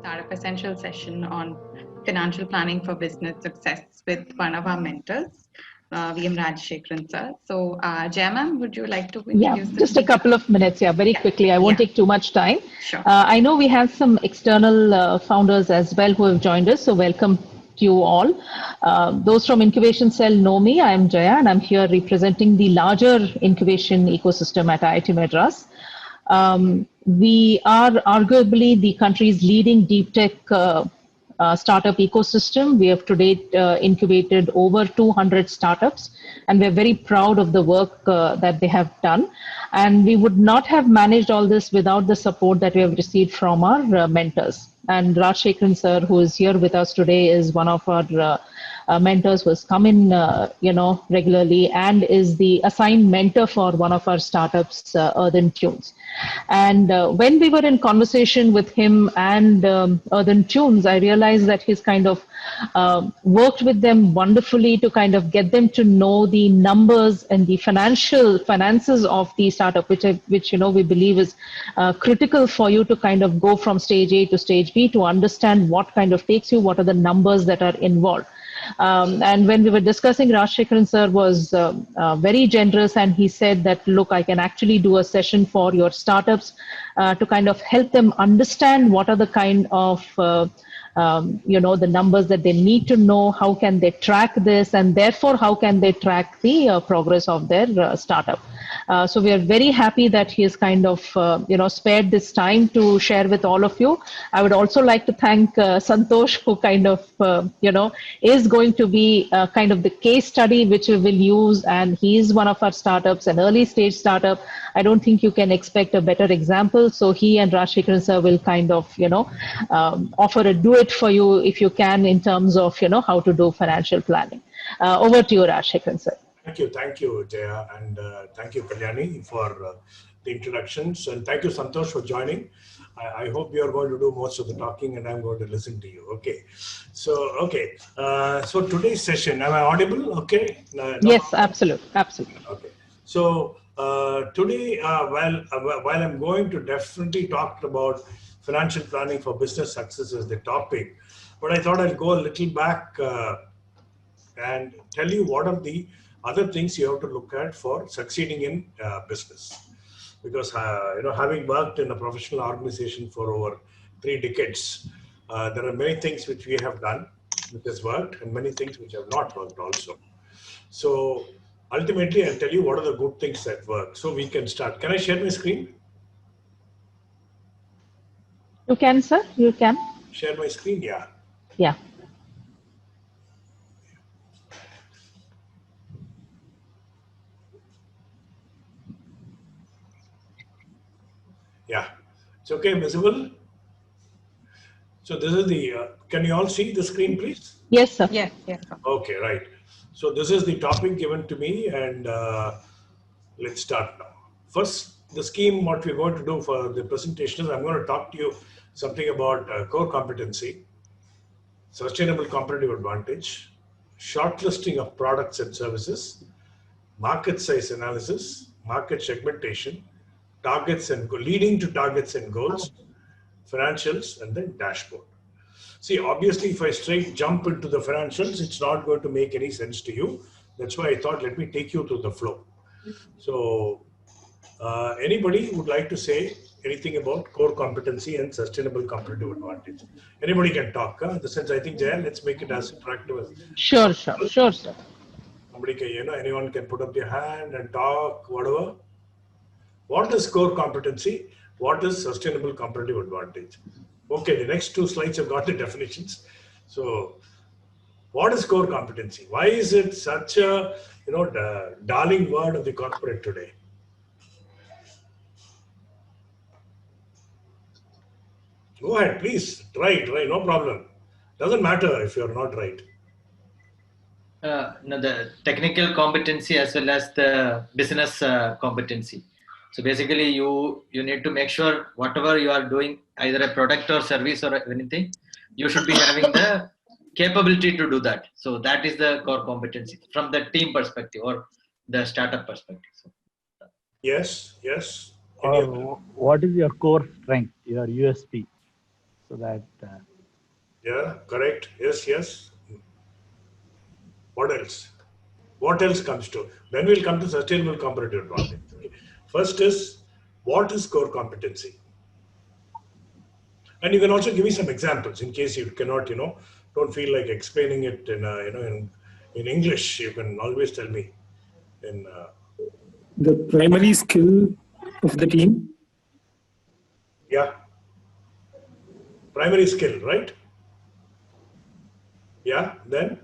Startup Essential session on financial planning for business success with one of our mentors, VM Rajashekharan sir. So, Jaya ma'am, would you like to introduce the just speaker? a couple of minutes, very quickly. I won't take too much time. Sure. I know we have some external founders as well who have joined us, so welcome to you all. Those from Incubation Cell know me. I am Jaya, and I'm here representing the larger incubation ecosystem at IIT Madras. We are arguably the country's leading deep tech startup ecosystem. We have to date incubated over 200 startups, and we're very proud of the work that they have done. And we would not have managed all this without the support that we have received from our mentors. And Rajashekharan sir, who is here with us today, is one of our mentors who has come in, regularly and is the assigned mentor for one of our startups, Earthen Tunes. And when we were in conversation with him and Earthen Tunes, I realized that he's kind of worked with them wonderfully to kind of get them to know the numbers and the finances of the startup, which we believe is critical for you to kind of go from stage A to stage B, to understand what kind of takes you, what are the numbers that are involved. And when we were discussing, Rajashekharan sir was very generous, and he said that, look, I can actually do a session for your startups to kind of help them understand what are the kind of the numbers that they need to know, how can they track this, and therefore how can they track the progress of their startup. So we are very happy that he has kind of spared this time to share with all of you. I would also like to thank Santosh, who kind of is going to be kind of the case study which we will use, and he is one of our startups, an early stage startup. I don't think you can expect a better example. So he and Rajashekharan sir will kind of offer a do it for you if you can, in terms of how to do financial planning. Over to you, Rajashekharan sir. Thank you, Jaya, and thank you, Kalyani, for the introductions, and thank you, Santosh, for joining. I hope you are going to do most of the talking, and I'm going to listen to you. Okay, so so today's session, am I audible? Okay. No. Yes, absolutely. Okay, so today, while I'm going to definitely talk about financial planning for business success as the topic, but I thought I'll go a little back and tell you what are the other things you have to look at for succeeding in business. Because having worked in a professional organization for over 3 decades, there are many things which we have done which has worked, and many things which have not worked also. So ultimately, I'll tell you what are the good things that work. So we can start. Can I share my screen? You can, sir. You can. Share my screen? Yeah. Yeah. Yeah. It's okay, visible? So this is the, can you all see the screen, please? Yes, sir. Yes. Okay, right. So this is the topic given to me, and let's start now. First, the scheme, what we're going to do for the presentation is I'm going to talk to you something about core competency, sustainable competitive advantage, shortlisting of products and services, market size analysis, market segmentation, targets and leading to targets and goals, financials, and then dashboard. See, obviously, if I straight jump into the financials, it's not going to make any sense to you. That's why I thought, let me take you through the flow. So anybody would like to say anything about core competency and sustainable competitive advantage? Anybody can talk. In the sense, I think, Jaya, let's make it as interactive as Sure, sir. Somebody can, anyone can put up their hand and talk, whatever. What is core competency? What is sustainable competitive advantage? Okay, the next 2 slides have got the definitions. So, what is core competency? Why is it such a the darling word of the corporate today? Go ahead, please. Try, no problem. Doesn't matter if you're not right. No, the technical competency as well as the business competency. So basically, you need to make sure whatever you are doing, either a product or service or anything, you should be having the capability to do that. So that is the core competency from the team perspective or the startup perspective. So, Yes. Or what is your core strength, your USP? so that Yeah, correct. Yes, yes. What else? What else comes to? Then we'll come to sustainable competitive advantage. Okay. First is, what is core competency? And you can also give me some examples in case you cannot, don't feel like explaining it in English. You can always tell me in. The primary skill of the team. Yeah. Primary skill, right? Yeah. Then.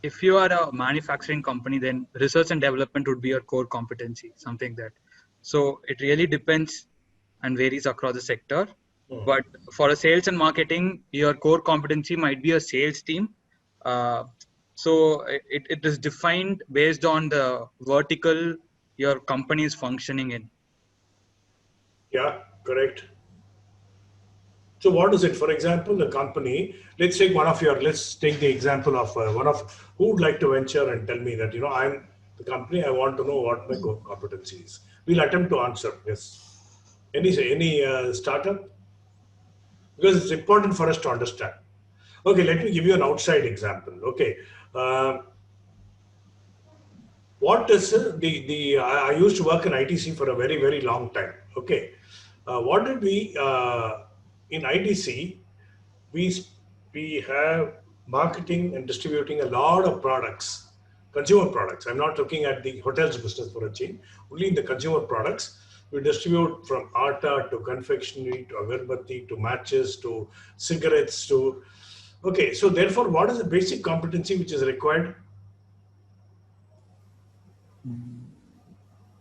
If you are a manufacturing company, then research and development would be your core competency, something that. So it really depends and varies across the sector. But for a sales and marketing, your core competency might be a sales team. So it is defined based on the vertical your company is functioning in. Yeah, correct. So what is it? For example, the company, let's take let's take the example of who would like to venture and tell me that, I'm the company, I want to know what my core competency is. We'll attempt to answer, yes. Any startup? Because it's important for us to understand. Okay, let me give you an outside example. Okay. What is I used to work in ITC for a very, very long time. Okay. What did we, in ITC, we have marketing and distributing a lot of products, consumer products. I'm not looking at the hotels business for a change, only in the consumer products. We distribute from atta to confectionery to agarbatti to matches to cigarettes to. Okay, so therefore, what is the basic competency which is required?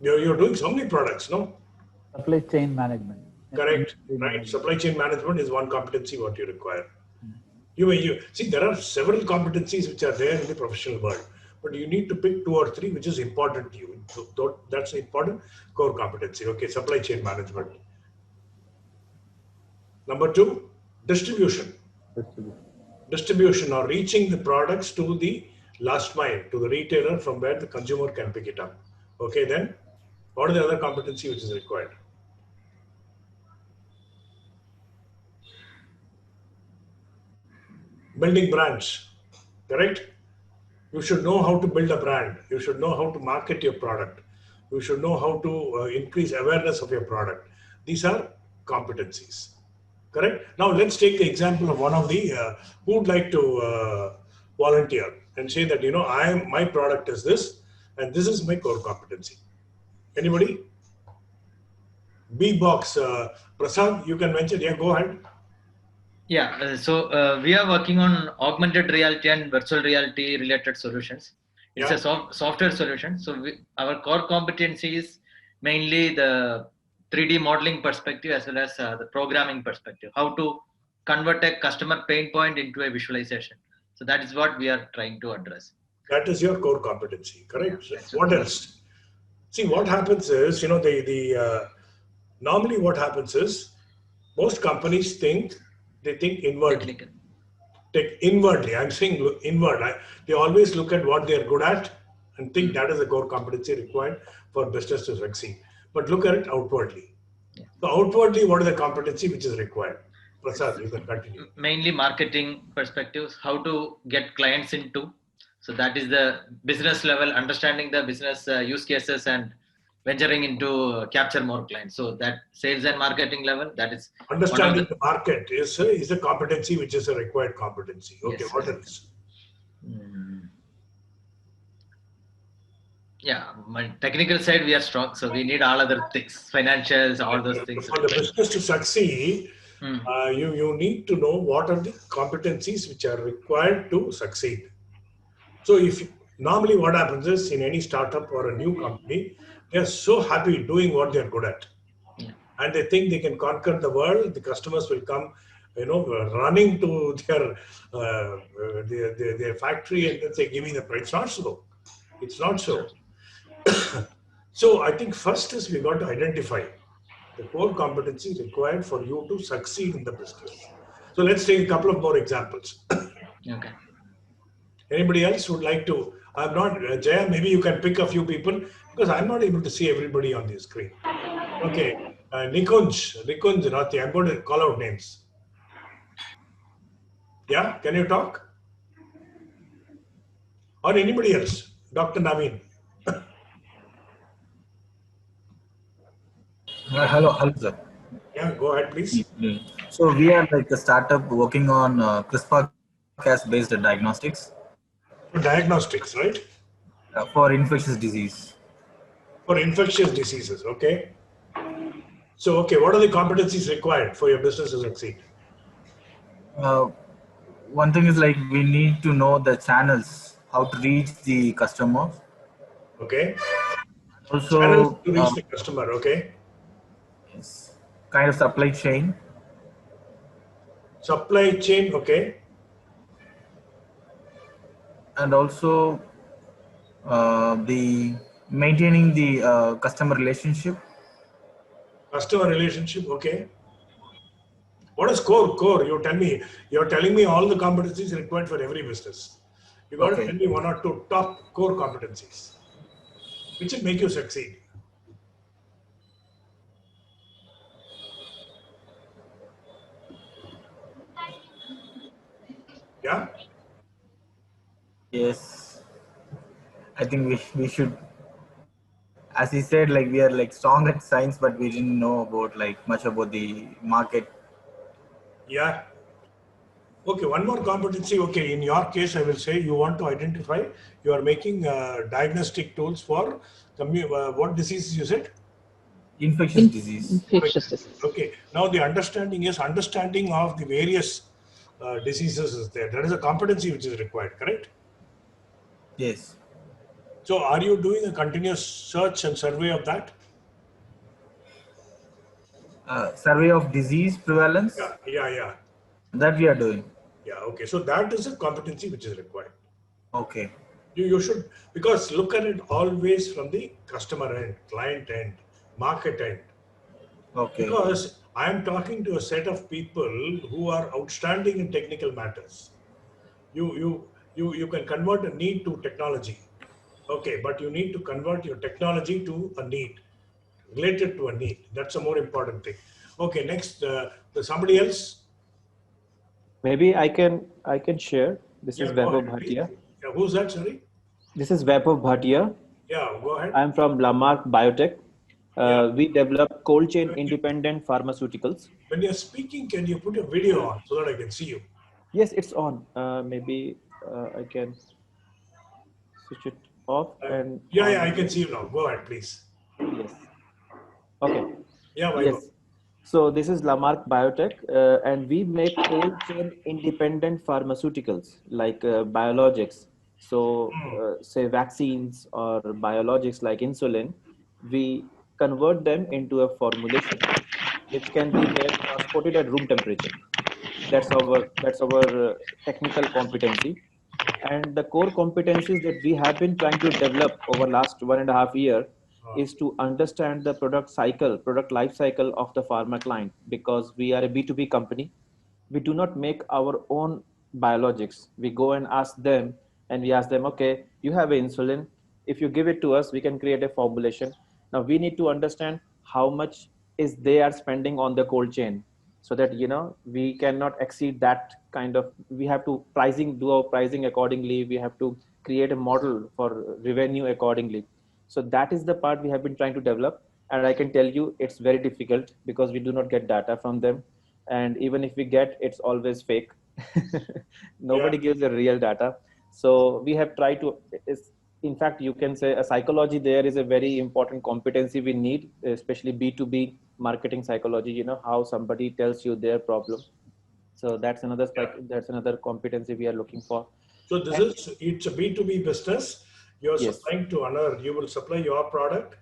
You're doing so many products, no? supply chain management. Correct, right? Supply chain management is one competency what you require. You see, there are several competencies which are there in the professional world, but you need to pick 2 or 3 which is important to you. So that's an important core competency. Okay, supply chain management. Number 2, distribution. Distribution or reaching the products to the last mile, to the retailer from where the consumer can pick it up. Okay, then what are the other competency which is required? Building brands, correct? You should know how to build a brand. You should know how to market your product. You should know how to increase awareness of your product. These are competencies, correct? Now let's take the example of one of the who would like to volunteer and say that, my product is this and this is my core competency. Anybody? B-Box, Prasad, you can mention. Yeah, go ahead. Yeah, so we are working on augmented reality and virtual reality related solutions. It's a software solution. So our core competency is mainly the 3D modeling perspective as well as the programming perspective. How to convert a customer pain point into a visualization. So that is what we are trying to address. That is your core competency, correct? Yeah, what else? See, what happens is, normally what happens is most companies think inwardly. Take inwardly. I'm saying inward. They always look at what they're good at and think that is the core competency required for business to succeed. But look at it outwardly. Yeah. So outwardly, what is the competency which is required? Prasad, you can continue. Mainly marketing perspectives, how to get clients into. So that is the business level, understanding the business use cases and venturing into capture more clients. So that sales and marketing level, that is understanding the market is a competency which is a required competency. Okay, yes, what else? Yeah, my technical side we are strong, so we need all other things, financials, all those things. For the business to succeed, you need to know what are the competencies which are required to succeed. So normally what happens is in any startup or a new company, they're so happy doing what they're good at. Yeah. And they think they can conquer the world. The customers will come, running to their factory and then say, give me the price. It's not so. It's not so. So I think first is we got to identify the core competency required for you to succeed in the business. So let's take a couple of more examples. Okay. Anybody else would like to? I'm not, Jaya, maybe you can pick a few people because I'm not able to see everybody on the screen. Okay. Nikunj, Rati, I'm going to call out names. Yeah, can you talk? Or anybody else? Dr. Naveen. Hello, sir. Yeah, go ahead, please. So we are like a startup working on CRISPR-Cas-based diagnostics For diagnostics, right? for infectious disease. For infectious diseases, okay? So, okay, what are the competencies required for your business to succeed? Uh, One thing is like we need to know the channels, how to reach the customer. Okay? Channels Also, to reach the customer, okay? yes, kind of supply chain, Supply chain, okay? and also the maintaining the customer relationship. Customer relationship, okay? What is core? Core, you tell me. You're telling me all the competencies required for every business. You got to Okay. tell me one or two top core competencies, which will make you succeed. Yeah? Yes, I think we should, as he said, like we are like strong at science, but we didn't know about like much about the market. Yeah. Okay, one more competency. Okay, in your case, I will say you want to identify, you are making diagnostic tools for what diseases you said? Infectious disease. Infectious disease. Okay, now the understanding is understanding of the various diseases is there. That is a competency which is required, correct? Yes. So, are you doing a continuous search and survey of that? Survey of disease prevalence Yeah. that we are doing. Yeah, okay. So, that is a competency which is required. Okay. You should, because look at it always from the customer end, client end, market end. Okay. Because I am talking to a set of people who are outstanding in technical matters. You can convert a need to technology. Okay, but you need to convert your technology to a need, related to a need. That's a more important thing. Okay, next, somebody else? Maybe I can share. This is Yeah, go Vaibhav ahead, please. Bhatia. Yeah, who's that, sorry? This is Vaibhav Bhatia. Yeah, go ahead. I'm from Lamarck Biotech. Yeah. We develop cold chain independent pharmaceuticals. When you're speaking, can you put your video on so that I can see you? Yes, it's on. Maybe I can switch it off and Yeah, on I can again. see you now. Go ahead, please. Yes. Okay. Yeah, Vaibhav. Yes. So this is Lamarck Biotech, and we make cold chain independent pharmaceuticals like biologics. So, say vaccines or biologics like insulin, we convert them into a formulation which can be here transported at room temperature. That's our technical competency, and the core competencies that we have been trying to develop over last 1.5 year is to understand the product life cycle of the pharma client, because we are a B2B company. We do not make our own biologics. We go and ask them, and we ask them, okay, you have insulin. If you give it to us, we can create a formulation. Now we need to understand how much is they are spending on the cold chain, so that we cannot exceed that kind of. We have to do our pricing accordingly. We have to create a model for revenue accordingly. So that is the part we have been trying to develop, and I can tell you it's very difficult because we do not get data from them, and even if we get, it's always fake. Nobody gives the real data. So we have tried to, in fact, you can say a psychology there is a very important competency we need, especially B2B marketing psychology, how somebody tells you their problem. So that's another competency we are looking for. So it's a B2B business. You're Yes. supplying to another, you will supply your product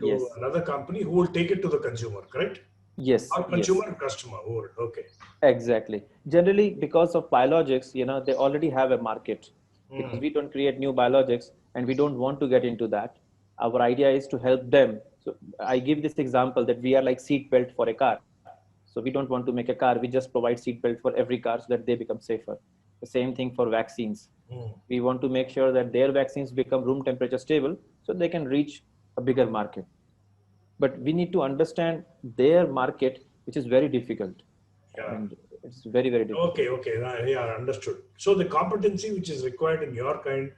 to Yes. another company who will take it to the consumer, correct? Yes. Or consumer and customer. Okay. Exactly. Generally, because of biologics, they already have a market, because we don't create new biologics and we don't want to get into that. Our idea is to help them. So I give this example that we are like seat belt for a car. So we don't want to make a car. We just provide seat belt for every car so that they become safer. The same thing for vaccines. We want to make sure that their vaccines become room temperature stable so they can reach a bigger market. but we need to understand their market, which is very difficult. Yeah. And it's very, very difficult. Okay. Yeah, understood. So the competency which is required in your kind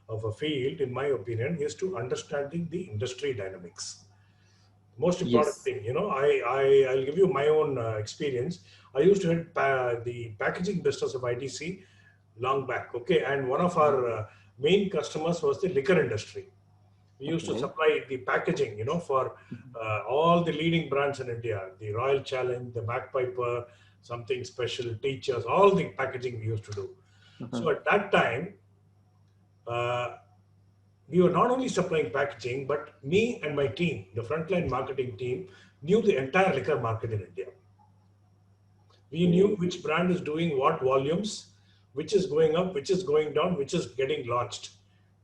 of a field, in my opinion, is to understanding the industry dynamics. Most important Yes. thing, I'll give you my own experience. I used to head the packaging business of ITC long back. Okay, and one of our main customers was the liquor industry. We used to supply the packaging, for all the leading brands in India, the Royal Challenge, the Bagpiper, something special, Teachers, all the packaging we used to do. So at that time, we were not only supplying packaging, but me and my team, the frontline marketing team, knew the entire liquor market in India. We knew which brand is doing what volumes, which is going up, which is going down, which is getting launched.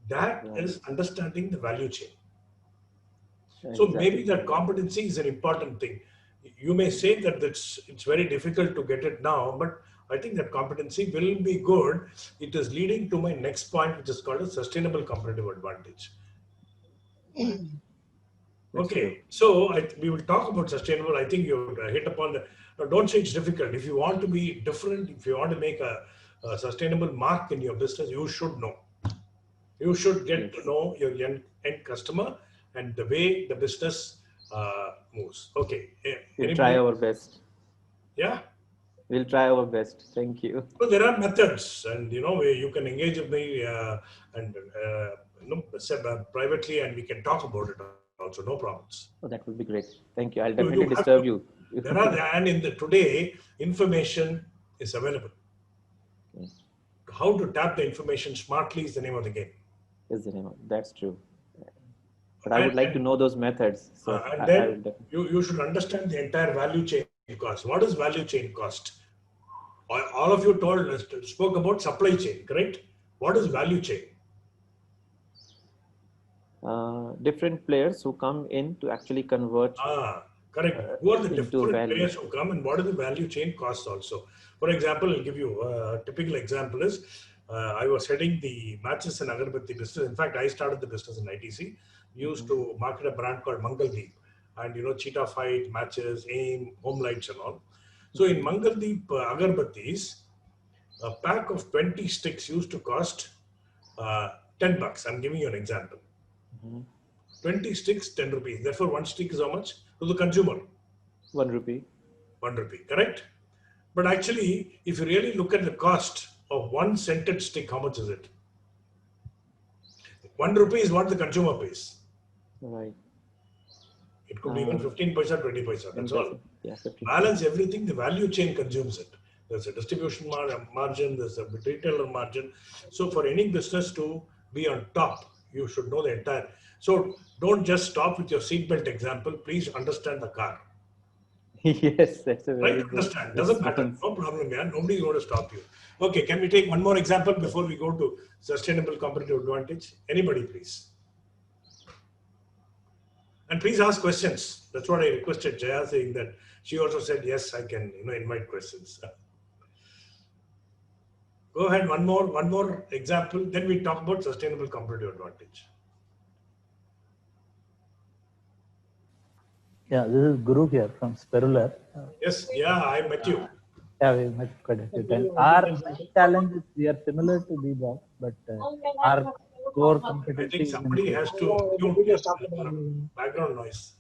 That is understanding the value chain. So maybe that competency is an important thing. You may say that it's very difficult to get it now, but I think that competency will be good. It is leading to my next point, which is called a sustainable competitive advantage. Okay, so we will talk about sustainable. I think you hit upon the. Now, don't say it's difficult. If you want to be different, if you want to make a sustainable mark in your business, you should know. You should get to know your end customer and the way the business moves. Okay. We'll try our best. Yeah. We'll try our best. Thank you. So there are methods, and you can engage with me privately, and we can talk about it also. No problems. Oh, that would be great. Thank you. I'll definitely disturb you. Today, information is available. Yes. How to tap the information smartly is the name of the game. Is the name of that's true. But I would like to know those methods. So and then you should understand the entire value chain cost. What is value chain cost? All of you spoke about supply chain, correct? What is value chain? Different players who come in to actually convert. Correct. Who are the different players who come, and what is the value chain cost also? For example, I'll give you a typical example is I was heading the matches and agarbatti business. In fact, I started the business in ITC. We used to market a brand called Mangaldeep, and Cheetah Fight, matches, AIM, home lights and all. So in Mangaldeep agarbattis, a pack of 20 sticks used to cost $10. I'm giving you an example. 20 sticks, 10 rupees. Therefore, one stick is how much? To the consumer? 1 rupee. 1 rupee, correct? But actually, if you really look at the cost of one scented stick, how much is it? 1 rupee is what the consumer pays. Right. It could be even 15 paisa, 20 paisa. That's all. Yeah, balance everything, the value chain consumes it. There's a distribution margin, there's a retailer margin. So for any business to be on top, you should know the entire. So don't just stop with your seatbelt example. Please understand the car. Yes, that's a very good. Understand. Doesn't matter. No problem, man. Nobody is going to stop you. Okay, can we take one more example before we go to sustainable competitive advantage? Anybody, please. And please ask questions. That's what I requested Jaya, saying that she also said, yes, I can invite questions. Go ahead, one more example. Then we talk about sustainable competitive advantage. Yeah, this is Guru here from Sperular. Yes, yeah, I met you. Yeah, we met quite a few times. Our challenge is we are similar to Bebop, but our core competency. I think somebody has to background noise.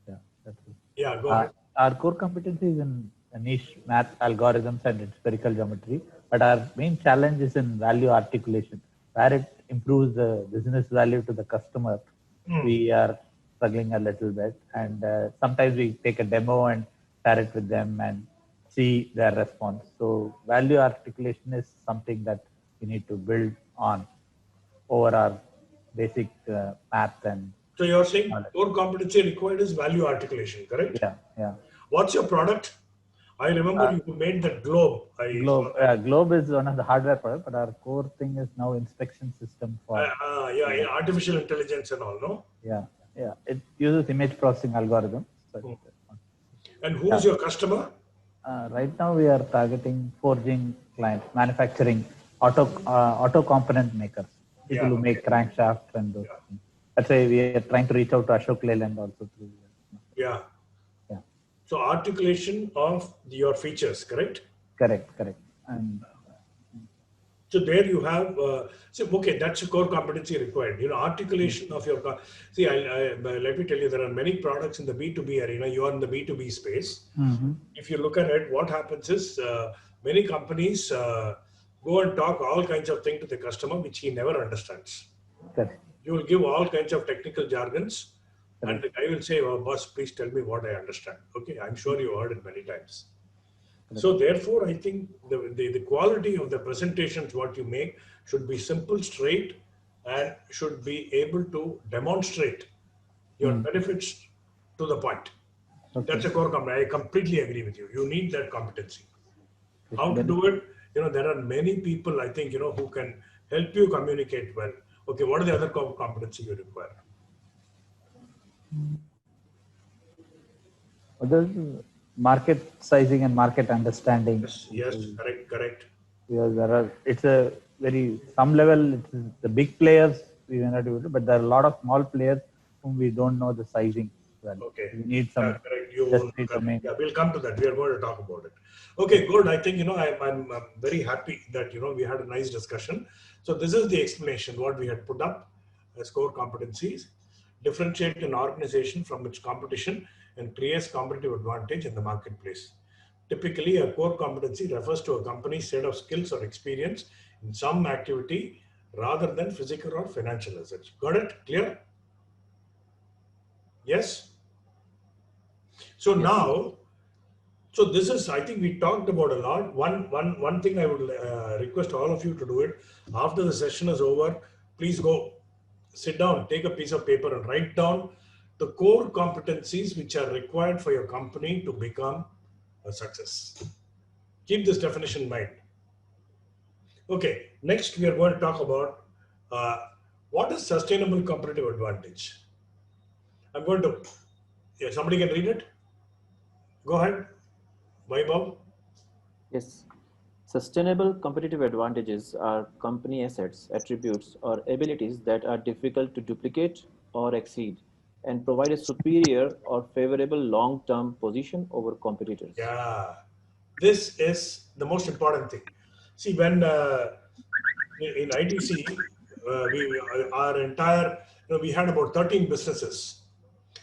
Yeah, that's it. Yeah, go ahead. Our core competency is in niche math algorithms and spherical geometry, but our main challenge is in value articulation, where it improves the business value to the customer. We are struggling a little bit, and sometimes we take a demo and share it with them and see their response. So value articulation is something that we need to build on over our basic math. And so you're saying core competency required is value articulation, correct? Yeah, yeah. What's your product? I remember you made that globe. Globe is one of the hardware products, but our core thing is now inspection system for artificial intelligence and all, no? Yeah. It uses image processing algorithms. And who is your customer? Right now we are targeting forging clients, manufacturing auto component makers, people who make crankshafts and those things. That's why we are trying to reach out to Ashok Leyland also through. Yeah. Yeah. So articulation of your features, correct? Correct. And so there you have, okay, that's a core competency required. Articulation of your, see, let me tell you, there are many products in the B2B arena. You are in the B2B space. If you look at it, what happens is many companies go and talk all kinds of things to the customer, which he never understands. correct. You will give all kinds of technical jargons, and the guy will say, "Oh, boss, please tell me what I understand." Okay, I'm sure you heard it many times. So therefore, I think the quality of the presentations, what you make, should be simple, straight, and should be able to demonstrate your benefits to the point. Okay. That's a core competency. I completely agree with you. You need that competency. How to do it? There are many people, I think, who can help you communicate well. Okay, what are the other competency you require? There's market sizing and market understanding. Yes, correct. Because it's a very, some level, it's the big players we may not do it, but there are a lot of small players whom we don't know the sizing well. Okay. We need some. Correct. Yeah, we'll come to that. We are going to talk about it. Okay, good. I think, I'm very happy that, we had a nice discussion. So this is the explanation, what we had put up as core competencies. Differentiate an organization from its competition and creates competitive advantage in the marketplace. Typically, a core competency refers to a company's set of skills or experience in some activity rather than physical or financial assets. Got it? Clear? Yes? So now, so this is, I think we talked about a lot. One thing I would request all of you to do it. After the session is over, please go sit down, take a piece of paper and write down the core competencies which are required for your company to become a success. Keep this definition in mind. Okay, next we are going to talk about what is sustainable competitive advantage. I'm going to, somebody can read it? Go ahead, Vaibhav. Yes. Sustainable competitive advantages are company assets, attributes, or abilities that are difficult to duplicate or exceed and provide a superior or favorable long-term position over competitors. Yeah, this is the most important thing. See, when in ITC, our entire, we had about 13 businesses.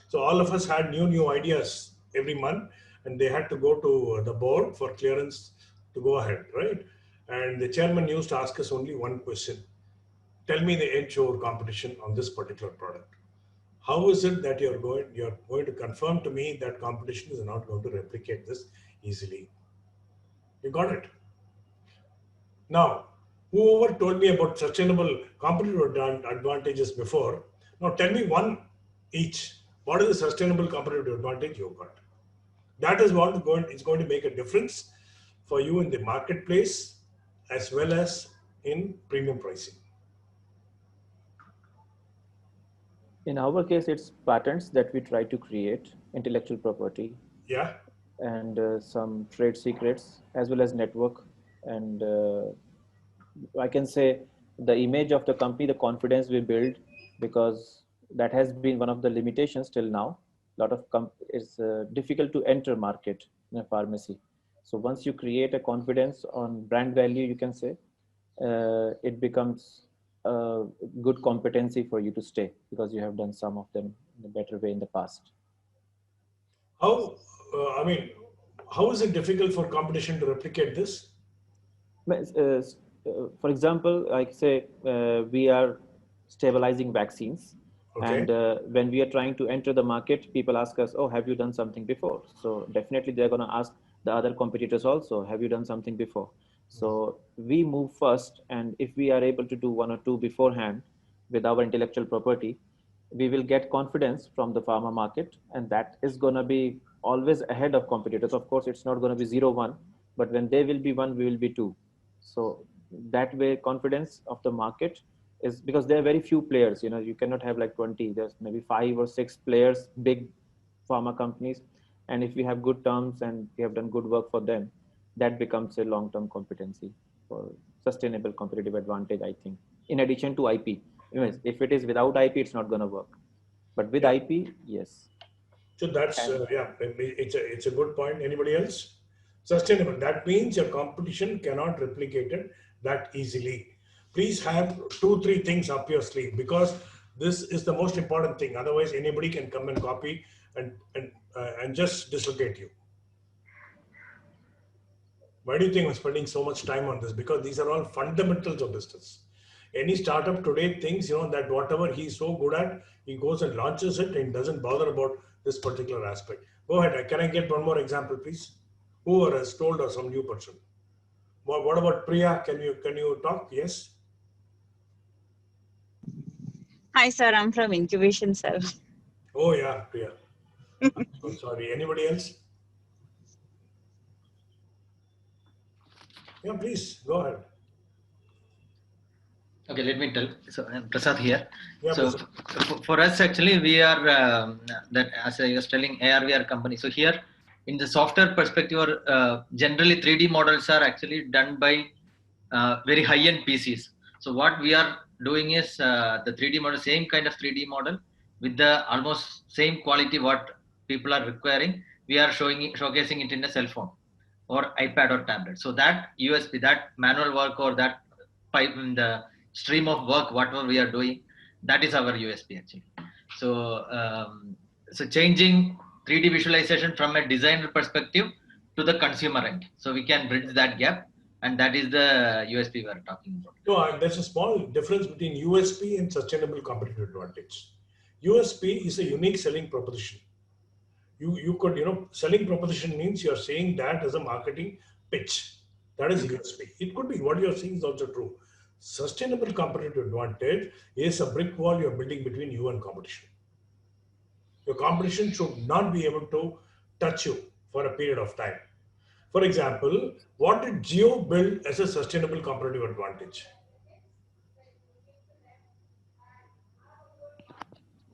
So all of us had new ideas every month, and they had to go to the board for clearance to go ahead, right? And the chairman used to ask us only one question. Tell me the edge over competition on this particular product. How is it that you're going to confirm to me that competition is not going to replicate this easily? You got it? Now, whoever told me about sustainable competitive advantages before, now tell me one each. What is the sustainable competitive advantage you've got? That is what is going to make a difference for you in the marketplace as well as in premium pricing. In our case, it's patents that we try to create, intellectual property, Yeah. and some trade secrets, as well as network. And I can say the image of the company, the confidence we build, because that has been one of the limitations till now. A lot of it's difficult to enter market in a pharmacy. So once you create a confidence on brand value, you can say, it becomes a good competency for you to stay because you have done some of them in a better way in the past. How, how is it difficult for competition to replicate this? For example, like say we are stabilizing vaccines. Okay. And when we are trying to enter the market, people ask us, oh, have you done something before? So definitely they're going to ask the other competitors also, have you done something before? So we move first, and if we are able to do one or two beforehand with our intellectual property, we will get confidence from the pharma market, and that is going to be always ahead of competitors. Of course, it's not going to be 0-1, but when they will be 1, we will be 2. So that way, confidence of the market is, because there are very few players, you cannot have like 20, there's maybe 5 or 6 players, big pharma companies. And if we have good terms and we have done good work for them, that becomes a long-term competency for sustainable competitive advantage, I think, in addition to IP. If it is without IP, it's not going to work. But with IP, yes. So that's, it's a good point. Anybody else? Sustainable. That means your competition cannot replicate it that easily. Please have 2-3 things up your sleeve, because this is the most important thing. Otherwise, anybody can come and copy and just dislocate you. Why do you think I'm spending so much time on this? Because these are all fundamentals of business. Any startup today thinks, that whatever he's so good at, he goes and launches it and doesn't bother about this particular aspect. Go ahead. Can I get one more example, please? Who has told us some new person? What about Priya? Can you talk? Yes. Hi, sir. I'm from Incubation Cell. Oh yeah, Priya. I'm sorry. Anybody else? Yeah, please go ahead. Okay, let me tell. So I'm Prasad here. Yeah, so for us, actually, we are that, as I was telling, AR/VR company. So here, in the software perspective, generally 3D models are actually done by very high-end PCs. So what we are doing is the 3D model, same kind of 3D model with the almost same quality what people are requiring. We are showcasing it in a cell phone or iPad or tablet. So that USB, that manual work or that pipe in the stream of work, whatever we are doing, that is our USP actually. So so changing 3D visualization from a designer perspective to the consumer end, so we can bridge that gap, and that is the USP we are talking about. No, there's a small difference between USP and sustainable competitive advantage. USP is a unique selling proposition. You could, selling proposition means you're saying that as a marketing pitch. That is USP. It could be what you're saying is also true. Sustainable competitive advantage is a brick wall you're building between you and competition. Your competition should not be able to touch you for a period of time. For example, what did Jio build as a sustainable competitive advantage?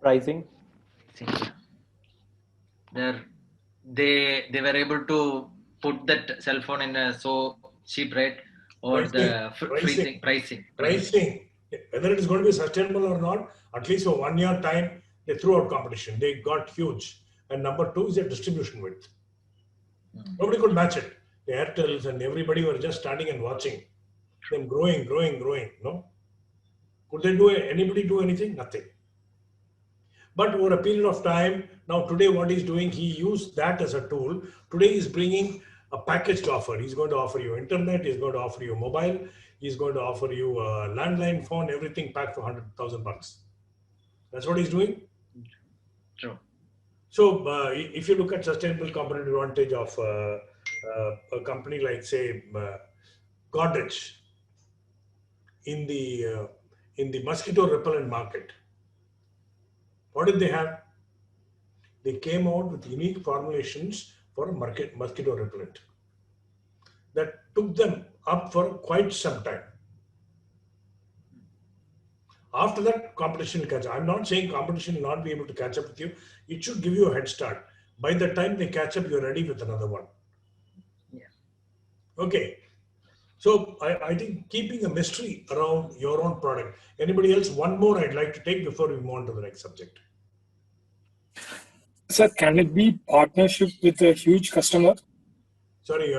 Pricing. They were able to put that cell phone in a so cheap rate, or pricing. Whether it is going to be sustainable or not, at least for 1 year time, they threw out competition. They got huge. And number 2 is their distribution width. Nobody could match it. The Airtels and everybody were just standing and watching them growing. No? Could anybody do anything? Nothing. But over a period of time, now today what he's doing, he used that as a tool. Today he's bringing a packaged offer. He's going to offer you internet, he's going to offer you mobile, he's going to offer you a landline phone, everything packed for $100,000. That's what he's doing. True. So if you look at sustainable competitive advantage of a company like, say, Godrej in the mosquito repellent market, what did they have? They came out with unique formulations for mosquito repellent that took them up for quite some time. After that, competition will catch up. I'm not saying competition will not be able to catch up with you. It should give you a head start. By the time they catch up, you're ready with another one. Yeah. Okay. So I think keeping a mystery around your own product. Anybody else? One more I'd like to take before we move on to the next subject. Sir, can it be partnership with a huge customer? Sorry.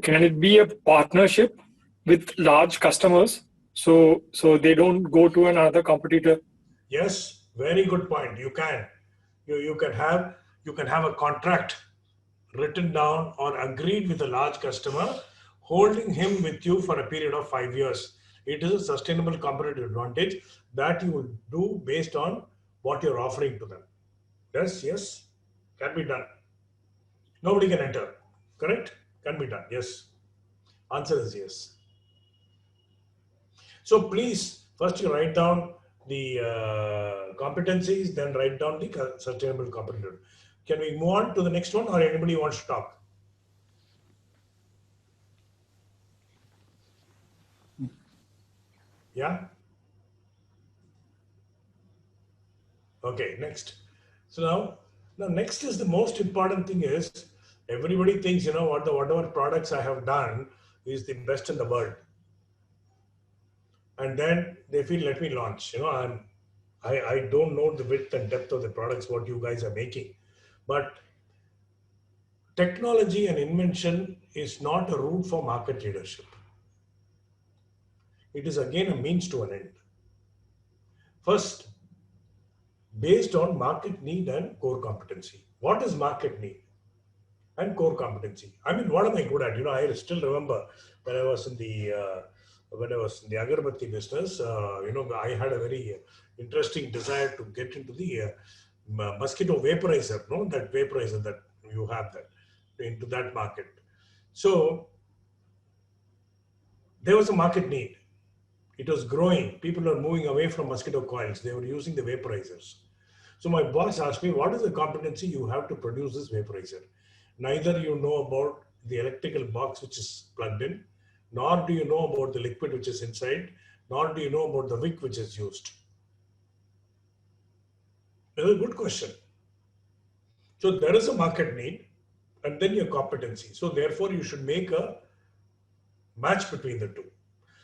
Can it be a partnership with large customers so they don't go to another competitor? Yes, very good point. You can. You can have a contract written down or agreed with a large customer, holding him with you for a period of 5 years. It is a sustainable competitive advantage that you will do based on what you're offering to them. Yes, can be done. Nobody can enter, correct? Can be done, yes. Answer is yes. So please, first you write down the competencies, then write down the sustainable competitive. Can we move on to the next one, or anybody wants to talk? Yeah? Okay, next. So now next is the most important thing is, everybody thinks, whatever products I have done is the best in the world. And then they feel, let me launch. I don't know the width and depth of the products what you guys are making, but technology and invention is not a route for market leadership. It is again a means to an end. First, based on market need and core competency. What is market need and core competency? I mean, what am I good at? I still remember when I was in the agarbatti business. I had a very interesting desire to get into the mosquito vaporizer. That vaporizer that you have into that market. So there was a market need. It was growing. People were moving away from mosquito coils. They were using the vaporizers. So my boss asked me, what is the competency you have to produce this vaporizer? Neither you know about the electrical box which is plugged in, nor do you know about the liquid which is inside, nor do you know about the wick which is used. That's a good question. So there is a market need and then your competency. So therefore you should make a match between the two.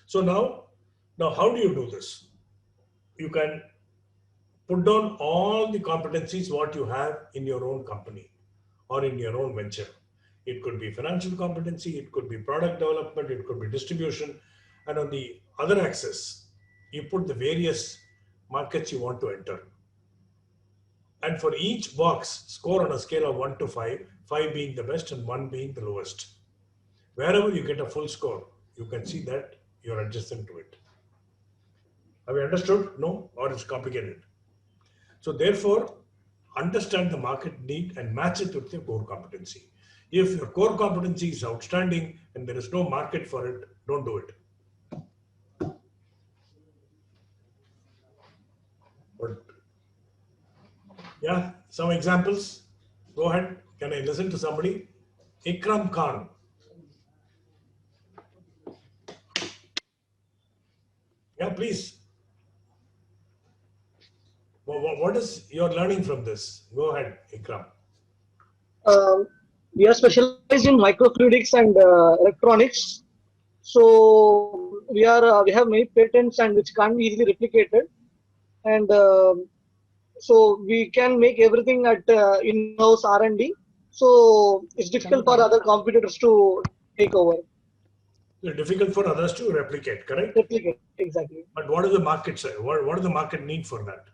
So now how do you do this? You can put down all the competencies what you have in your own company or in your own venture. It could be financial competency, it could be product development, it could be distribution. And on the other axis, you put the various markets you want to enter. And for each box, score on a scale of 1 to 5, 5 being the best and 1 being the lowest. Wherever you get a full score, you can see that you're adjacent to it. Have you understood? No? Or it's complicated? So therefore, understand the market need and match it with your core competency. If your core competency is outstanding and there is no market for it, don't do it. But yeah, some examples. Go ahead. Can I listen to somebody? Ikram Khan. Yeah, please. What is your learning from this? Go ahead, Ikram. We are specialized in microfluidics and electronics. So we have many patents and which can't be easily replicated. And so we can make everything at in-house R&D. So it's difficult for other competitors to take over. It's difficult for others to replicate, correct? Replicate, exactly. But what does the market say? What does the market need for that?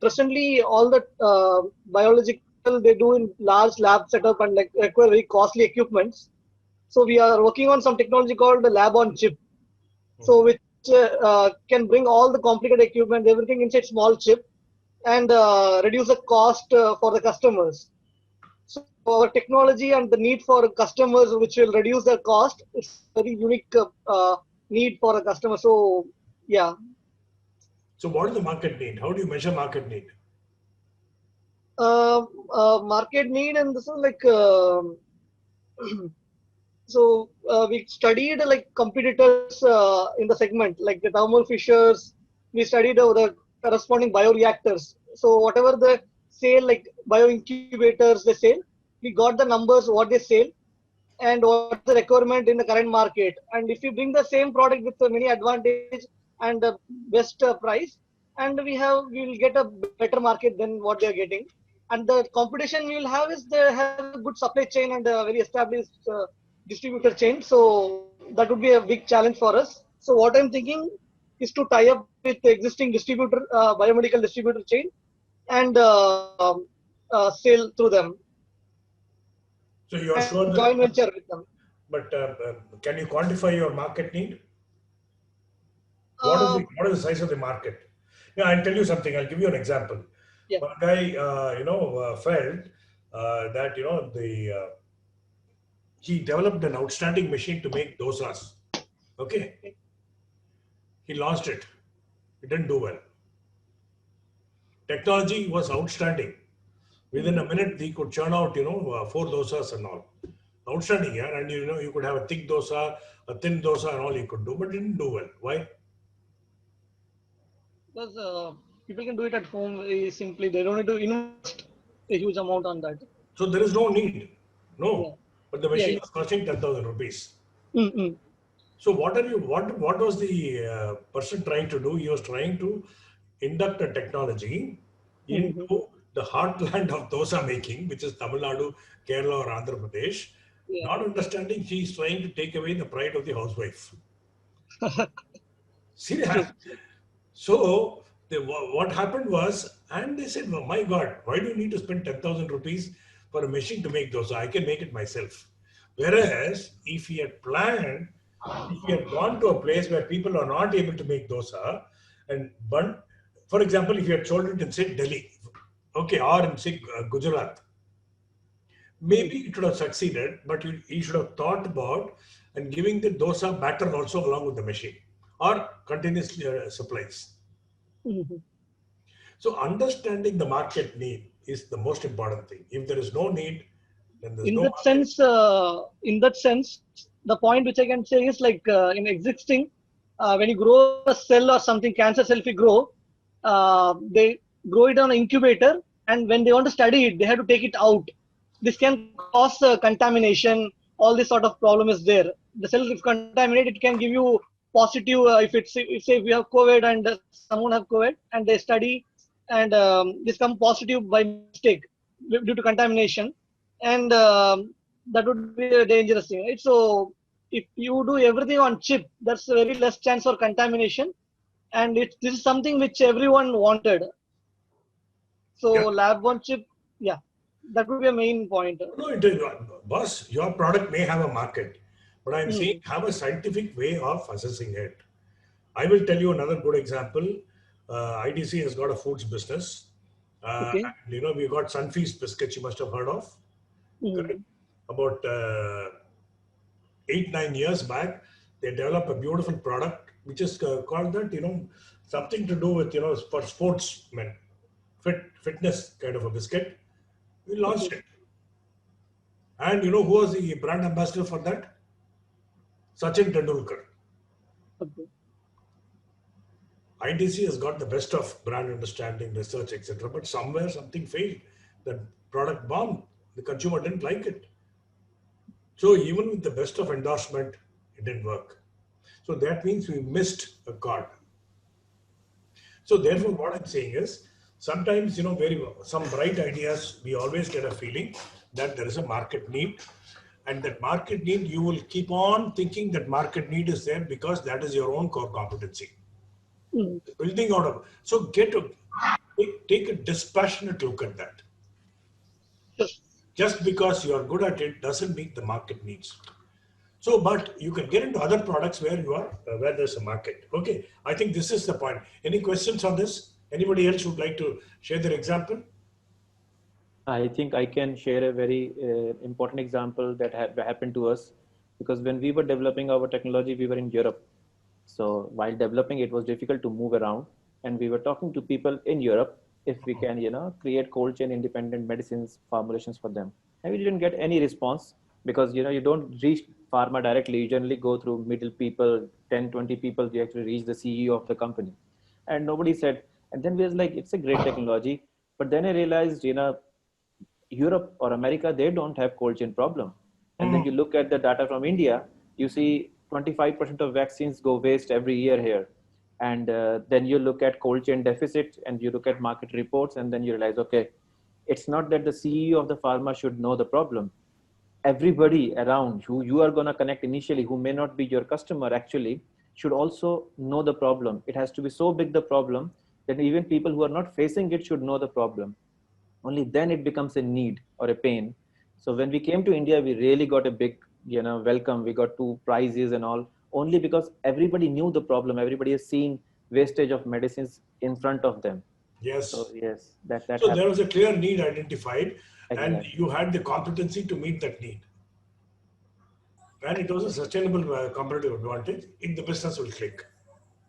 Presently, all the biological they do in large lab setup and require very costly equipments. So we are working on some technology called the lab on chip. So which can bring all the complicated equipment, everything inside small chip, and reduce the cost for the customers. So our technology and the need for customers, which will reduce their cost, is very unique need for a customer. So yeah. So what is the market need? How do you measure market need? Market need, and this is so we studied competitors in the segment, like the Thermo Fishers. We studied the corresponding bioreactors. So whatever the sale, like bioincubators they sell, we got the numbers what they sell and what's the requirement in the current market. And if you bring the same product with many advantage and the best price, and we will get a better market than what they are getting. And the competition we will have is they have a good supply chain and a very established distributor chain. So that would be a big challenge for us. So what I'm thinking is to tie up with the existing distributor, biomedical distributor chain, and sell through them. So you are sure that joint venture with them. But can you quantify your market need? What is the size of the market? Yeah, I'll tell you something. I'll give you an example. Yeah. One guy, felt that he developed an outstanding machine to make dosas. Okay. He launched it. It didn't do well. Technology was outstanding. Within a minute, he could churn out, 4 dosas and all. Outstanding, yeah. And you could have a thick dosa, a thin dosa, and all he could do, but it didn't do well. Why? Because people can do it at home very simply. They don't need to invest a huge amount on that. So there is no need. No. Yeah. But the machine was costing 10,000 rupees. Mm-hmm. So what was the person trying to do? He was trying to induct a technology into the heartland of dosa making, which is Tamil Nadu, Kerala or Andhra Pradesh, Yeah. not understanding he's trying to take away the pride of the housewife. See that? So what happened was, and they said, oh my God, why do you need to spend 10,000 rupees for a machine to make dosa? I can make it myself. Whereas if he had planned, if he had gone to a place where people are not able to make dosa, and for example, if you had sold it in say Delhi, okay, or in say Gujarat, maybe it would have succeeded, but he should have thought about and giving the dosa batter also along with the machine or continuous supplies. So understanding the market need is the most important thing. If there is no need, then there's In no that market. in that sense, the point which I can say is like in existing, when you grow a cell or something, cancer cell, if you grow, they grow it on an incubator, and when they want to study it, they have to take it out. This can cause contamination. All this sort of problem is there. The cell, if contaminated, it can give you positive. If say we have COVID and someone have COVID and they study and this come positive by mistake due to contamination, and that would be a dangerous thing, right? So if you do everything on chip, that's a very less chance for contamination, and this is something which everyone wanted. So Yeah. lab on chip, yeah, that would be a main point. No, it is, boss, your product may have a market, but I'm saying have a scientific way of assessing it. I will tell you another good example. IDC has got a foods business. Okay. And, we got Sunfeast biscuits, you must have heard of. Correct? About 8-9 years back, they developed a beautiful product which is called that, something to do with, for sportsmen, fitness kind of a biscuit. We launched it. And who was the brand ambassador for that? Sachin Tendulkar. Okay. IDC has got the best of brand understanding, research, etc. But somewhere something failed. The product bombed. The consumer didn't like it. So even with the best of endorsement, it didn't work. So that means we missed a card. So therefore, what I'm saying is, sometimes, some bright ideas, we always get a feeling that there is a market need. And that market need, you will keep on thinking that market need is there because that is your own core competency. Building out of, so take a dispassionate look at that. Just because you are good at it doesn't mean the market needs. So, but you can get into other products where where there's a market. Okay, I think this is the point. Any questions on this? Anybody else would like to share their example? I think I can share a very important example that happened to us, because when we were developing our technology, we were in Europe. So while developing, it was difficult to move around, and we were talking to people in Europe if we can, create cold chain independent medicines formulations for them. And we didn't get any response because, you don't reach pharma directly. You generally go through middle people, 10, 20 people, you actually reach the CEO of the company. And nobody said, and then we was like, it's a great technology. But then I realized, Europe or America, they don't have cold chain problem. And then you look at the data from India, you see 25% of vaccines go waste every year here. And then you look at cold chain deficit and you look at market reports, and then you realize, okay, it's not that the CEO of the pharma should know the problem. Everybody around who you are going to connect initially, who may not be your customer actually, should also know the problem. It has to be so big, the problem, that even people who are not facing it should know the problem. Only then it becomes a need or a pain. So when we came to India, we really got a big, welcome. We got 2 prizes and all, only because everybody knew the problem. Everybody has seen wastage of medicines in front of them. Yes. So yes, that so happened. There was a clear need identified, Exactly. and you had the competency to meet that need. And it was a sustainable competitive advantage. The business will click.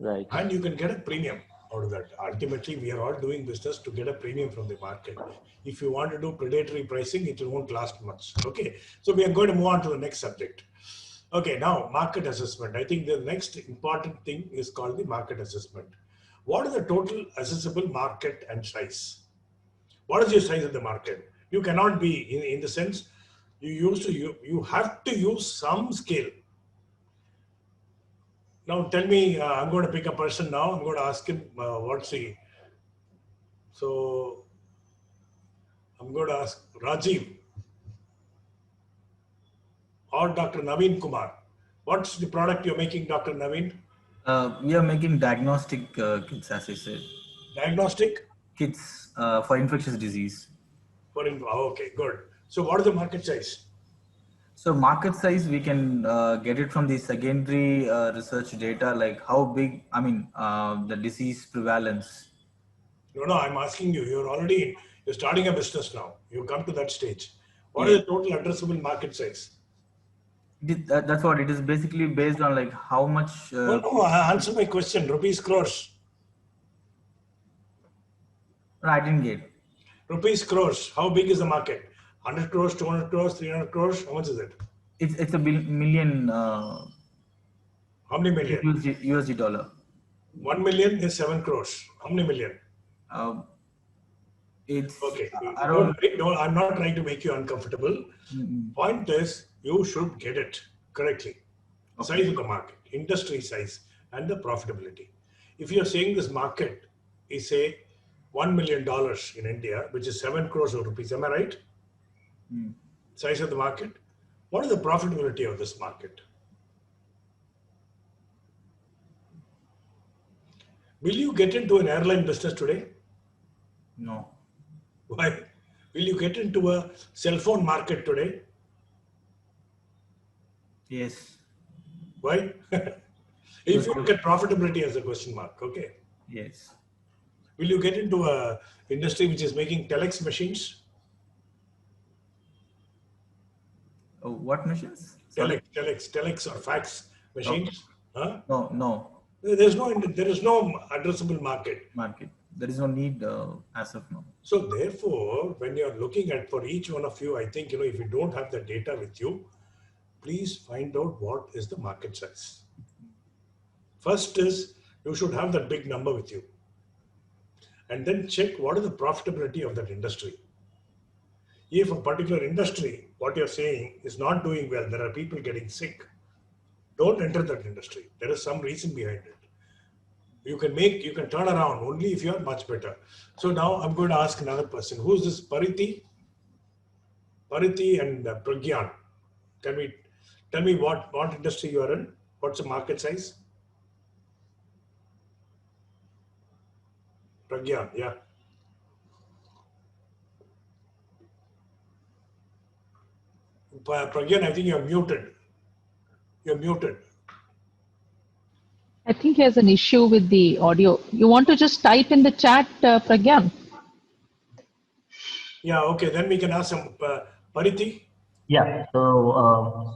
Right. And you can get a premium out of that. Ultimately, we are all doing business to get a premium from the market. If you want to do predatory pricing, it won't last much. Okay. So we are going to move on to the next subject. Okay. Now, market assessment. I think the next important thing is called the market assessment. What is the total accessible market and size? What is your size of the market? You cannot be in the sense you have to use some scale. Now tell me, I'm going to pick a person now. I'm going to ask him what's he. So I'm going to ask Rajiv or Dr. Naveen Kumar. What's the product you're making, Dr. Naveen? We are making diagnostic kits, as I said. Diagnostic? Kits for infectious disease. Okay, good. So what is the market size? So market size, we can get it from the secondary research data, like how big, I mean, the disease prevalence. No, I'm asking you, you're starting a business now. You come to that stage. What is the total addressable market size? That's what it is, basically based on like how much. No, answer my question. Rupees crores. No, I didn't get. Rupees crores. How big is the market? 100 crores, 200 crores, 300 crores. How much is it? It's a million. How many million? USD dollar. 1 million is 7 crores. How many million? It's okay. Around. No, I'm not trying to make you uncomfortable. Point is, you should get it correctly. Okay. Size of the market, industry size, and the profitability. If you're saying this market is say $1 million in India, which is 7 crores of rupees, am I right? Size of the market. What is the profitability of this market? Will you get into an airline business today? No. Why? Will you get into a cell phone market today? Yes. Why? If you look at profitability as a question mark, okay. Yes. Will you get into a industry which is making telex machines? Oh, what machines? Telex or fax machines? Okay. Huh? No. There is no addressable market. There is no need as of now. So therefore, when you're looking at for each one of you, I think, if you don't have the data with you, please find out what is the market size. First is you should have that big number with you. And then check what is the profitability of that industry. If a particular industry, what you're saying is not doing well, there are people getting sick, don't enter that industry. There is some reason behind it. You can turn around only if you are much better. So now I'm going to ask another person. Who's this Pariti? Pariti and Pragyan. Tell me what industry you are in? What's the market size? Pragyan, yeah. Pragyan, I think you're muted. You're muted. I think he has an issue with the audio. You want to just type in the chat, Pragyan? Yeah, okay. Then we can ask some Pariti. Yeah, so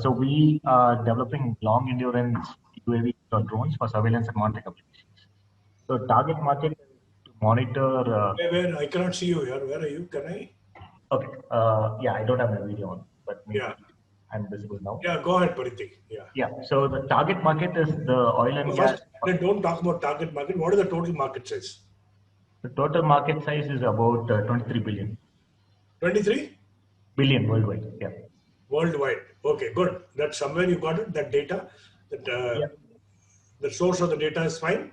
so we are developing long endurance UAV drones for surveillance and monitoring applications. So target market to monitor. Where I cannot see you here. Where are you? Can I? Okay. Yeah, I don't have my video on, but yeah, I'm visible now. Yeah, go ahead, Pariti. Yeah. Yeah. So the target market is the oil and gas. Don't talk about target market. What is the total market size? The total market size is about 23 billion. 23 billion worldwide. Yeah. Worldwide. Okay, good. That's somewhere you got it. That data. That the source of the data is fine.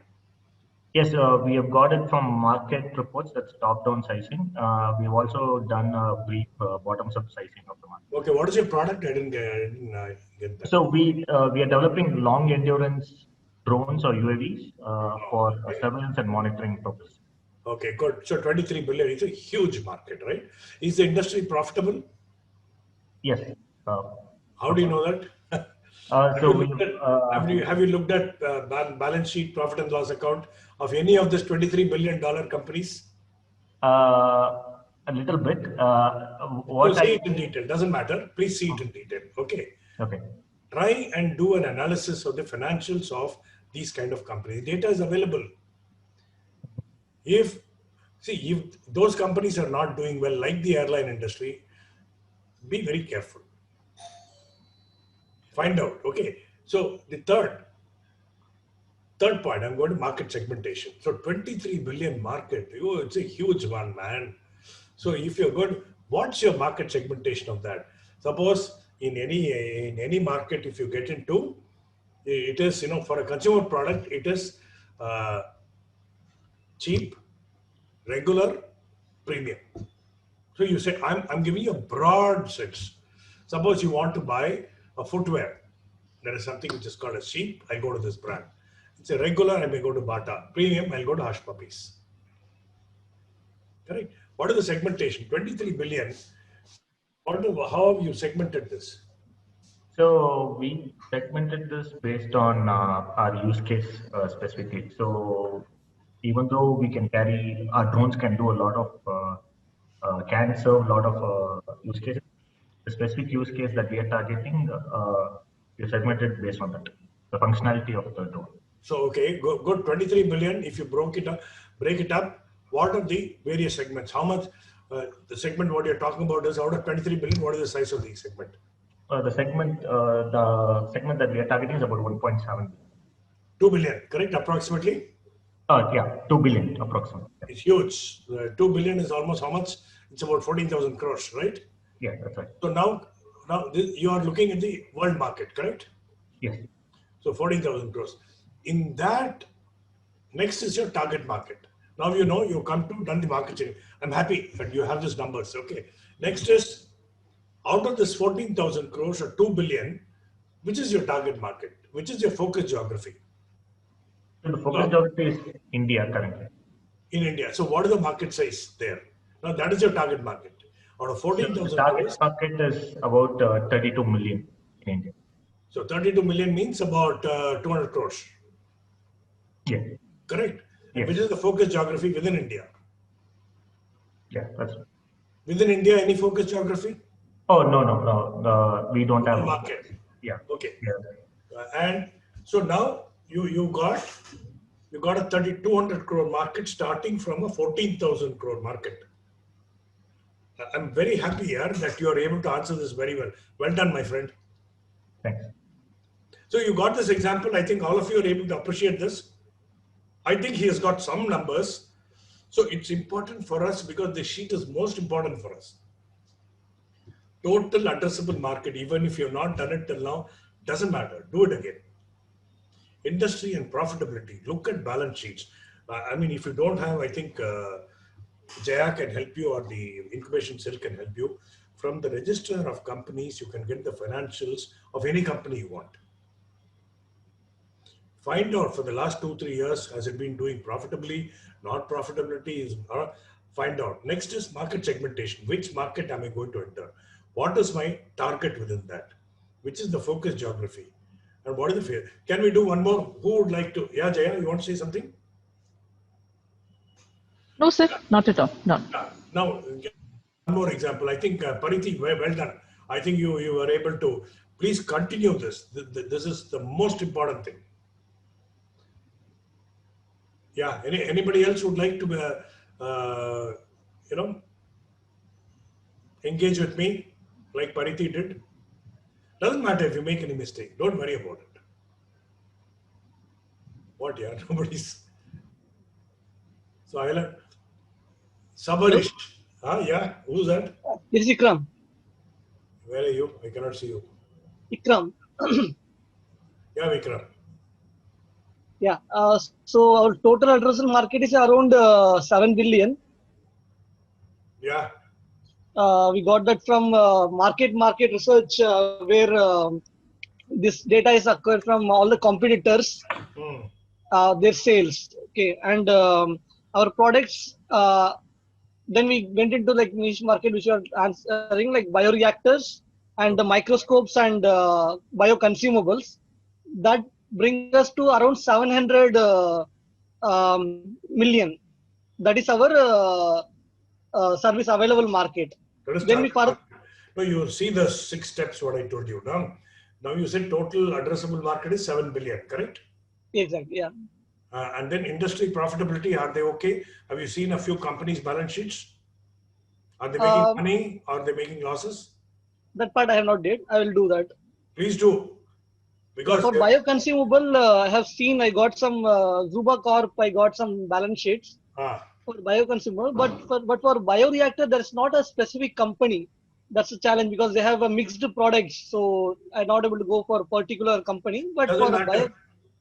Yes, we have got it from market reports. That's top-down sizing. We have also done a brief bottoms-up sizing of the market. Okay, what is your product? I didn't get that. So we are developing long endurance drones or UAVs for surveillance and monitoring purposes. Okay, good. So 23 billion is a huge market, right? Is the industry profitable? Yes. How do you know that? Have you looked at balance sheet, profit and loss account of any of these $23 billion companies? A little bit. See it in detail. Doesn't matter. Please see it in detail. Okay. Okay. Try and do an analysis of the financials of these kind of companies. Data is available. If those companies are not doing well, like the airline industry, be very careful. Find out. Okay. So the third point, I'm going to market segmentation. So 23 billion market, it's a huge one, man. So if you're good, what's your market segmentation of that? Suppose in any market, if you get into, It is, for a consumer product, it is cheap, regular, premium. So you say, I'm giving you a broad sense. Suppose you want to buy a footwear. There is something which is called a cheap, I go to this brand. It's a regular, I may go to Bata. Premium, I'll go to Hush Puppies. Correct? What is the segmentation? 23 billion. How have you segmented this? So we segmented this based on our use case specifically. So even though we can carry, our drones can do a lot of, can serve a lot of use cases, the specific use case that we are targeting, we segmented based on that, the functionality of the drone. So, okay, good 23 billion. If you break it up, what are the various segments? How much, the segment what you're talking about is out of 23 billion, what is the size of the segment? The segment that we are targeting is about 1.7 billion. 2 billion, correct? Approximately? Yeah, 2 billion approximately. It's huge. 2 billion is almost how much? It's about 14,000 crores, right? Yeah, that's right. So now you are looking at the world market, correct? Yes. So 14,000 crores. In that, next is your target market. Now you come to done the marketing. I'm happy that you have these numbers. Okay. Next is out of this 14,000 crores or 2 billion, which is your target market? Which is your focus geography? So the focus geography is India currently. In India. So what is the market size there? Now that is your target market. Out of 14,000 target market is about 32 million in India. So 32 million means about 200 crores. Yeah. Correct. Yes. Which is the focus geography within India. Yeah, that's right. Within India, any focus geography? Oh, no. We don't have market. Yeah. Okay. Yeah. And so now you got a 3,200 crore market starting from a 14,000 crore market. I'm very happy here that you are able to answer this very well. Well done, my friend. Thanks. So you got this example. I think all of you are able to appreciate this. I think he has got some numbers. So it's important for us because the sheet is most important for us. Total addressable market, even if you have not done it till now, doesn't matter. Do it again. Industry and profitability. Look at balance sheets. I mean, if you don't have, I think Jaya can help you or the incubation cell can help you. From the register of companies, you can get the financials of any company you want. Find out for the last 2-3 years, has it been doing profitably, not profitability is, find out. Next is market segmentation. Which market am I going to enter? What is my target within that? Which is the focus geography? And what is the fear? Can we do one more? Who would like to? Yeah, Jaya, you want to say something? No, sir, not at all. No. Now, one more example. I think Parithi, well done. I think you were able to. Please continue this. This is the most important thing. Yeah. Anybody else would like to, engage with me like Parithi did? Doesn't matter if you make any mistake. Don't worry about it. What? Yeah, nobody's. So I'll have Sabarish. Yeah. Who's that? This is Ikram. Where are you? I cannot see you. Ikram. Yeah, Vikram. Yeah. So our total addressable market is around 7 billion. Yeah. We got that from market research where this data is acquired from all the competitors, their sales. Okay. And our products, then we went into like niche market, which are answering like bioreactors and the microscopes and bioconsumables. That brings us to around 700 million. That is our service available market. Then we no, you see the 6 steps what I told you now. Now you said total addressable market is 7 billion, correct? Exactly, yeah. And then industry profitability, are they okay? Have you seen a few companies' balance sheets? Are they making money? Or are they making losses? That part I have not did. I will do that. Please do. Because for bioconsumable, I have seen I got some Zuba Corp. I got some balance sheets for bioconsumable, but for bioreactor, there is not a specific company. That's a challenge because they have a mixed products. So I'm not able to go for a particular company, but Doesn't for a bio. matter.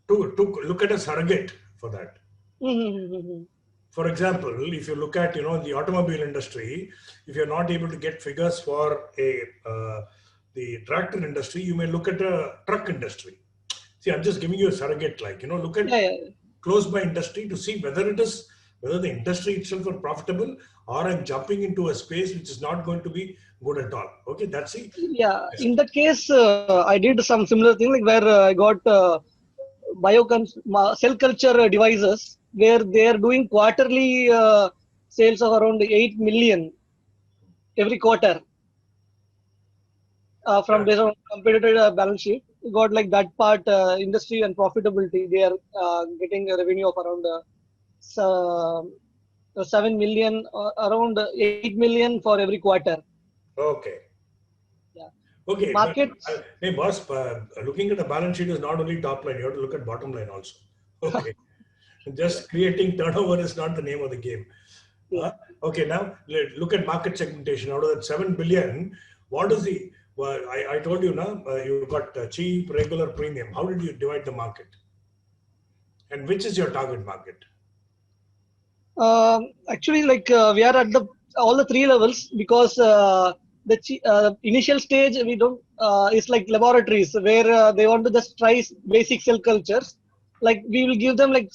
To look at a surrogate for that. Mm-hmm. For example, if you look at, you know, the automobile industry, if you're not able to get figures for the tractor industry, you may look at a truck industry. See, I'm just giving you a surrogate, like, you know, look at close by industry to see whether the industry itself are profitable, or I'm jumping into a space which is not going to be good at all. Okay, that's it. Yeah, in that case, I did some similar thing, like where I got cell culture devices, where they are doing quarterly sales of around 8 million every quarter from based on competitor balance sheet. We got like that part industry and profitability. They are getting a revenue of around 7 million, around 8 million for every quarter. Okay. Yeah. Okay. Market. Hey, boss, looking at the balance sheet is not only top line, you have to look at bottom line also. Okay. Just creating turnover is not the name of the game. Okay, now look at market segmentation. Out of that 7 billion, what is the, well, I told you now, you've got cheap, regular, premium. How did you divide the market? And which is your target market? Actually, like we are at all the three levels, because the initial stage we don't is like laboratories where they want to just try basic cell cultures. Like we will give them like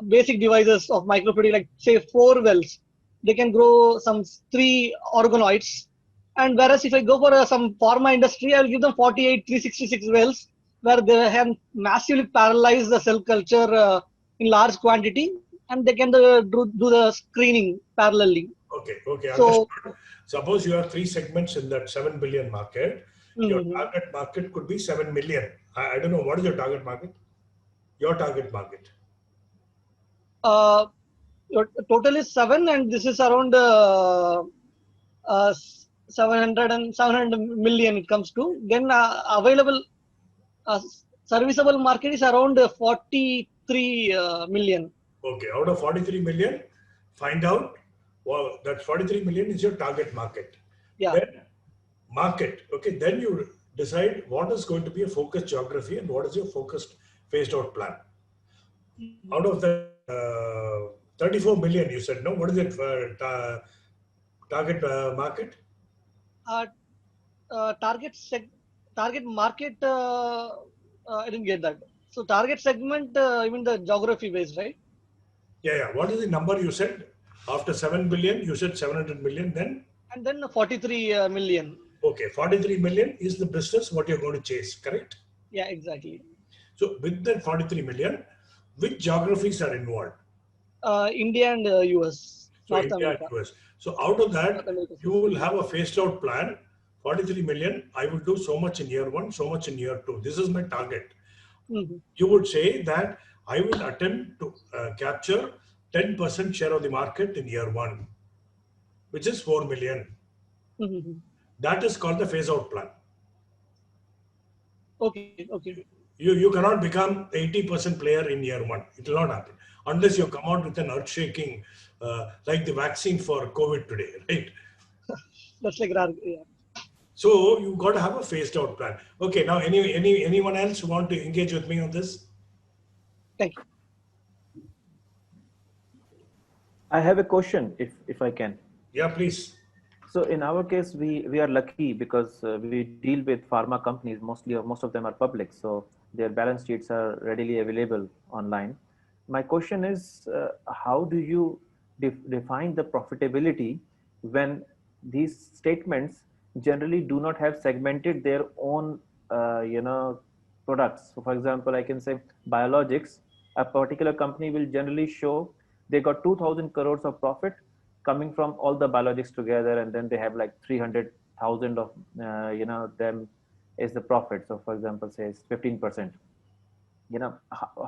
basic devices of microfluidic, like say 4 wells. They can grow some 3 organoids. And whereas if I go for some pharma industry, I will give them 48 366 wells where they have massively paralyzed the cell culture in large quantity, and they can do the screening parallelly. Okay, okay. So, suppose you have 3 segments in that 7 billion market. Your target market could be 7 million. I don't know, what is your target market? Your target market. Your total is 7, and this is around 700 million it comes to. Then available serviceable market is around 43 million. Okay, out of 43 million, find out, well, that 43 million is your target market. Yeah. Then market, okay, then you decide what is going to be a focused geography and what is your focused phased out plan. Out of the 34 million, you said, no, what is it for target market? Target market, I didn't get that. So target segment, even the geography based, right? Yeah, yeah. What is the number you said? After 7 billion, you said 700 million, then? And then 43 million. Okay, 43 million is the business what you're going to chase, correct? Yeah, exactly. So with that 43 million, which geographies are involved? India and US. So North India America. and US. So out of that, you will have a phased out plan. 43 million, I will do so much in year 1, so much in year 2. This is my target. You would say that I will attempt to capture 10% share of the market in year 1, which is 4 million. That is called the phase out plan. Okay, okay. You cannot become 80% player in year 1. It will not happen unless you come out with an earth shaking, like the vaccine for COVID today, right? That's like yeah. So you got to have a phased out plan. Okay, now anyone else who want to engage with me on this? Thank you. I have a question, if I can. Yeah, please. So in our case, we are lucky because we deal with pharma companies. Most of them are public, so their balance sheets are readily available online. My question is, how do you define the profitability when these statements generally do not have segmented their own, products? So for example, I can say biologics, a particular company will generally show they got 2,000 crores of profit coming from all the biologics together, and then they have like 300,000 of, them is the profit. So for example, say it's 15%.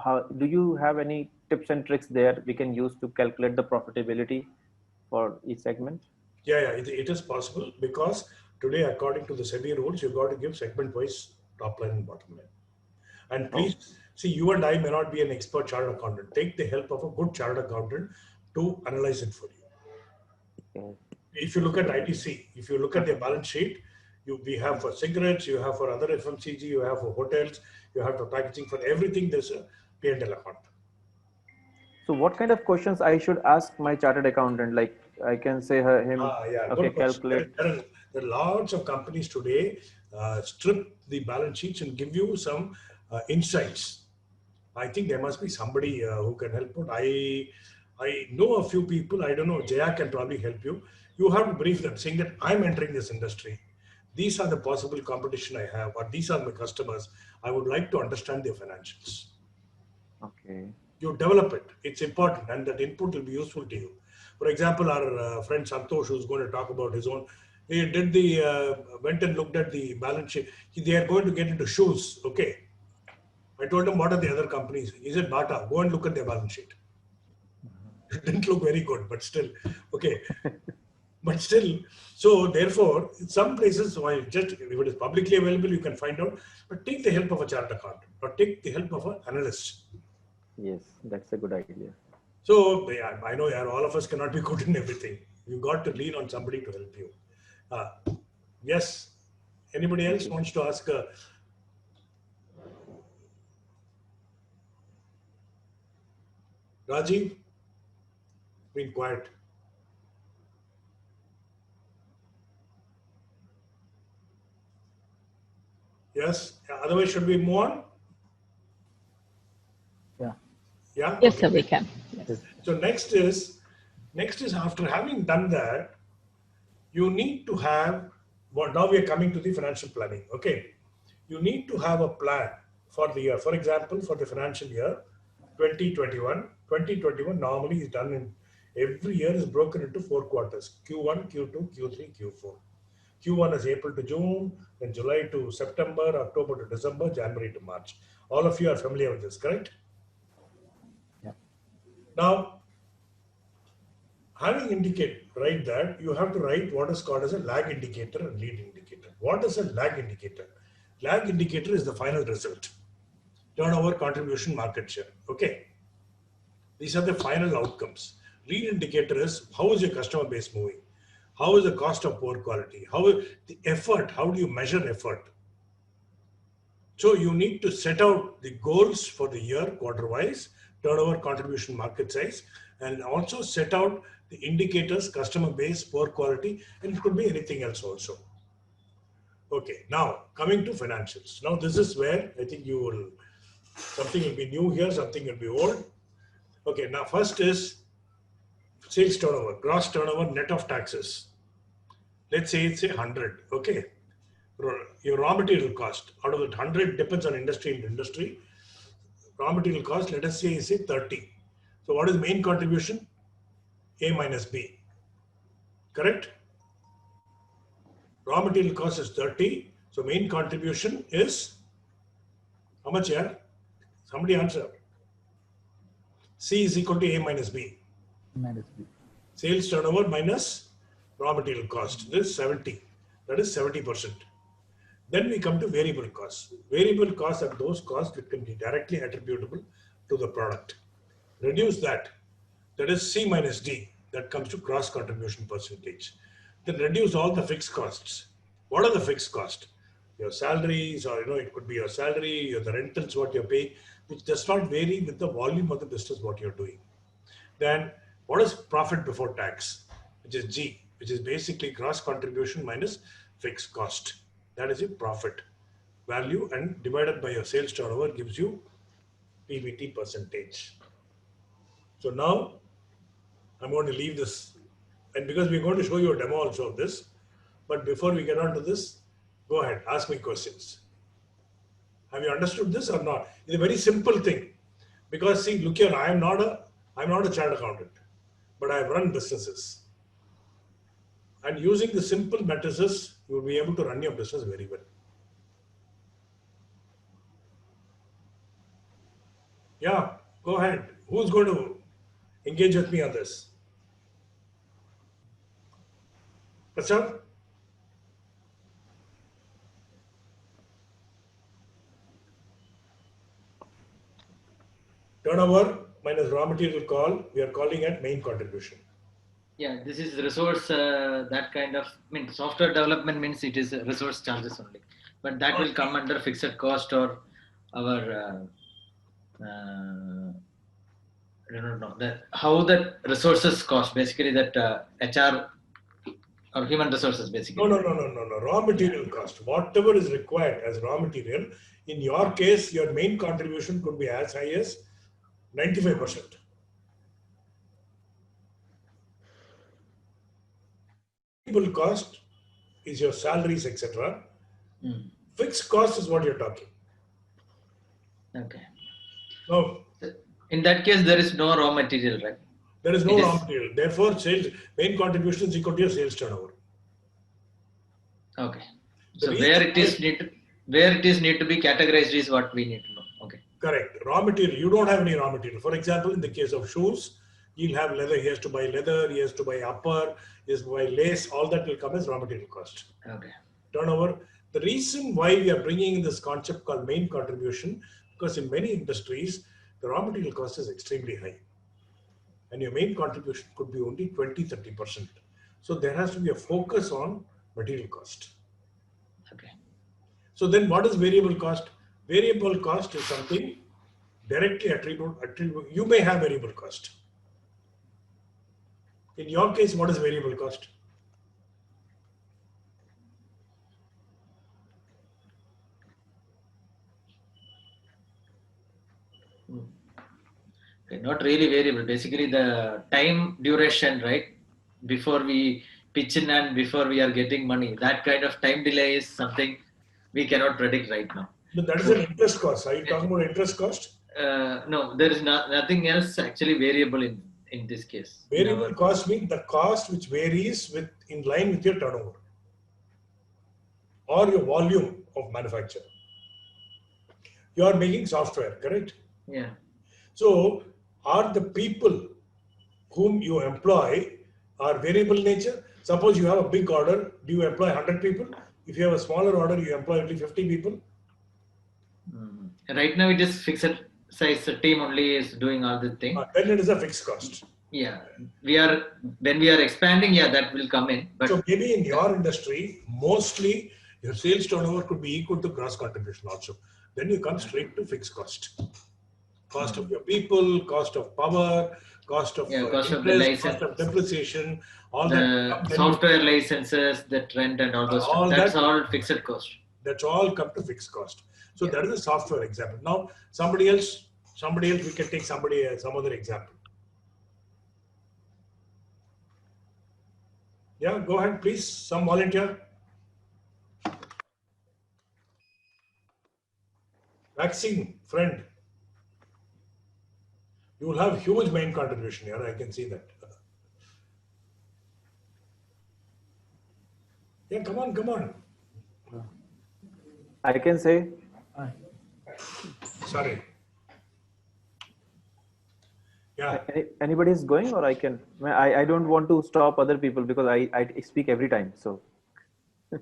How do you have any tips and tricks there we can use to calculate the profitability for each segment? Yeah, it is possible, because today, according to the SEBI rules, you've got to give segment-wise top line and bottom line. And please, see, you and I may not be an expert chartered accountant. Take the help of a good chartered accountant to analyze it for you. Okay. If you look at ITC, if you look at their balance sheet, we have for cigarettes, you have for other FMCG, you have for hotels, you have for packaging, for everything there's a P&L account. So what kind of questions I should ask my chartered accountant? Like I can say him, okay, calculate. There are lots of companies today strip the balance sheets and give you some insights. I think there must be somebody who can help out. I know a few people. I don't know. Jaya can probably help you. You have to brief them, saying that I'm entering this industry. These are the possible competition I have, or these are my customers. I would like to understand their financials. Okay. You develop it. It's important, and that input will be useful to you. For example, our friend Santosh, who's going to talk about his own, he did went and looked at the balance sheet. They are going to get into shoes. Okay. I told him, what are the other companies? He said, Bata, go and look at their balance sheet. It didn't look very good, but still, okay. But still, so therefore, in some places, just if it is publicly available, you can find out, but take the help of a chartered accountant or take the help of an analyst. Yes, that's a good idea. So yeah, I know all of us cannot be good in everything. You got to lean on somebody to help you. Yes. Anybody else wants to ask? Rajiv, been quiet. Yes. Otherwise, should we move on? Yeah. Yeah. Yes, okay. sir, we can. Yes. So next is after having done that, you need to have now we are coming to the financial planning. Okay. You need to have a plan for the year. For example, for the financial year 2021. 2021 normally is done in every year is broken into 4 quarters: Q1, Q2, Q3, Q4. Q1 is April to June, then July to September, October to December, January to March. All of you are familiar with this, correct? Yeah. Now, having indicated, write that, you have to write what is called as a lag indicator and lead indicator. What is a lag indicator? Lag indicator is the final result. Turnover, contribution, market share. Okay. These are the final outcomes. Lead indicator is how is your customer base moving? How is the cost of poor quality? How is the effort? How do you measure effort? So you need to set out the goals for the year quarter-wise, turnover, contribution, market size, and also set out the indicators, customer base, poor quality, and it could be anything else also. Okay, now coming to financials. Now this is where I think something will be new here, something will be old. Okay, now first is sales turnover, gross turnover, net of taxes. Let's say it's 100, okay. Your raw material cost, out of that 100, depends on industry and industry. Raw material cost, let us say, is 30. So what is main contribution? A minus B, correct? Raw material cost is 30. So main contribution is, how much here? Somebody answer. C is equal to A minus B. Minus B. Sales turnover minus raw material cost. This is 70. That is 70%. Then we come to variable costs. Variable costs are those costs that can be directly attributable to the product. Reduce that. That is C minus D. That comes to cross contribution percentage. Then reduce all the fixed costs. What are the fixed costs? Your salaries, or it could be your salary, the rentals, what you're paying, which does not vary with the volume of the business what you're doing. Then what is profit before tax, which is G, which is basically gross contribution minus fixed cost. That is your profit value, and divided by your sales turnover gives you PBT percentage. So now I'm going to leave this, and because we're going to show you a demo also of this, but before we get on to this, go ahead, ask me questions. Have you understood this or not? It's a very simple thing, because see, look here, I'm not a chartered accountant, but I've run businesses. And using the simple matrices, you will be able to run your business very well. Yeah, go ahead. Who's going to engage with me on this? Prasad? Turnover minus raw material call, we are calling it main contribution. Yeah, this is resource, that kind of, I mean, software development means it is resource charges only, but that will come under fixed cost or our, I don't know, that how that resources cost, basically that HR or human resources basically. No. Raw material cost. Whatever is required as raw material, in your case, your main contribution could be as high as 95%. Variable cost is your salaries, etc. Fixed cost is what you're talking. Okay. No. In that case, there is no raw material, right? There is no raw material. Therefore, sales main contribution is equal to your sales turnover. Okay. So where it is need to be categorized is what we need to know. Okay. Correct. Raw material. You don't have any raw material. For example, in the case of shoes, you'll have leather. He has to buy leather. He has to buy upper. He has to buy lace. All that will come as raw material cost. Okay. Turnover. The reason why we are bringing in this concept called main contribution, because in many industries, the raw material cost is extremely high. And your main contribution could be only 20-30%. So there has to be a focus on material cost. Okay. So then what is variable cost? Variable cost is something directly attributable. You may have variable cost. In your case, what is variable cost? Okay, not really variable. Basically, the time duration, right? Before we pitch in and before we are getting money, that kind of time delay is something we cannot predict right now. But that is an interest cost. Are you talking about interest cost? No, there is nothing else actually variable in this case. Variable cost means the cost which varies in line with your turnover or your volume of manufacture. You are making software, correct? Yeah. So are the people whom you employ are variable nature? Suppose you have a big order, do you employ 100 people? If you have a smaller order, you employ only 50 people? Right now it is fixed size team only is doing all the thing. Then it is a fixed cost. Yeah, when we are expanding, yeah, that will come in. But so maybe in your industry, mostly your sales turnover could be equal to gross contribution also. Then you come straight to fixed cost. Cost of your people, cost of power, cost of cost of interest, the license, cost of depreciation, all the that. Software licenses, the rent and all those stuff. That's all fixed cost. That's all come to fixed cost. So that is a software example. Now somebody else, we can take some other example. Yeah, go ahead, please. Some volunteer. Vaccine, friend. You will have huge main contribution here. I can see that. Yeah, come on. I can say. Sorry. Yeah. Anybody is going, or I can. I don't want to stop other people because I speak every time. So.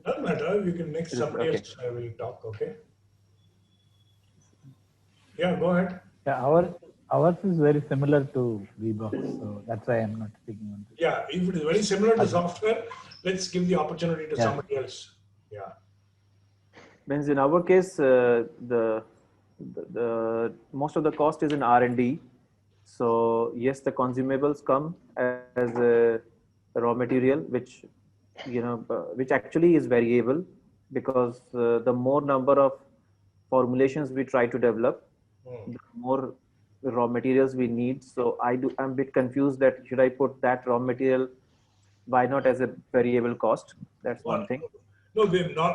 Doesn't matter. You can next somebody else. I will talk. Okay. Yeah, go ahead. Yeah, ours is very similar to VBox, so that's why I'm not speaking on this. Yeah, if it is very similar to software, let's give the opportunity to somebody else. Yeah. Means in our case, the most of the cost is in R&D. So yes, the consumables come as a raw material, which which actually is variable because the more number of formulations we try to develop, the more raw materials we need. So I'm a bit confused that should I put that raw material, why not as a variable cost? That's one thing. No,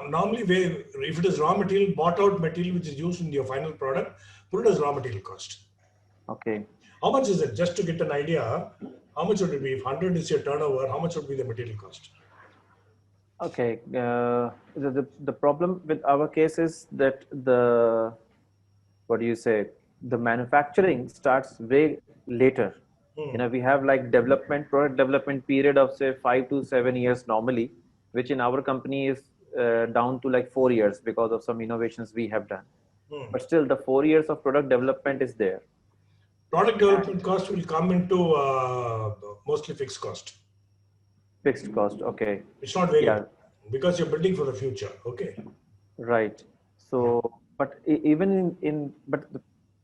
normally if it is raw material, bought out material which is used in your final product, put it as raw material cost. Okay. How much is it? Just to get an idea, how much would it be? If 100 is your turnover, how much would be the material cost? Okay. The problem with our case is that the manufacturing starts way later. We have like product development period of say 5 to 7 years normally, which in our company is down to like 4 years because of some innovations we have done. But still the 4 years of product development is there. Product development cost will come into mostly fixed cost. Fixed cost. Okay. It's not variable because you're building for the future. Okay. Right. So, but even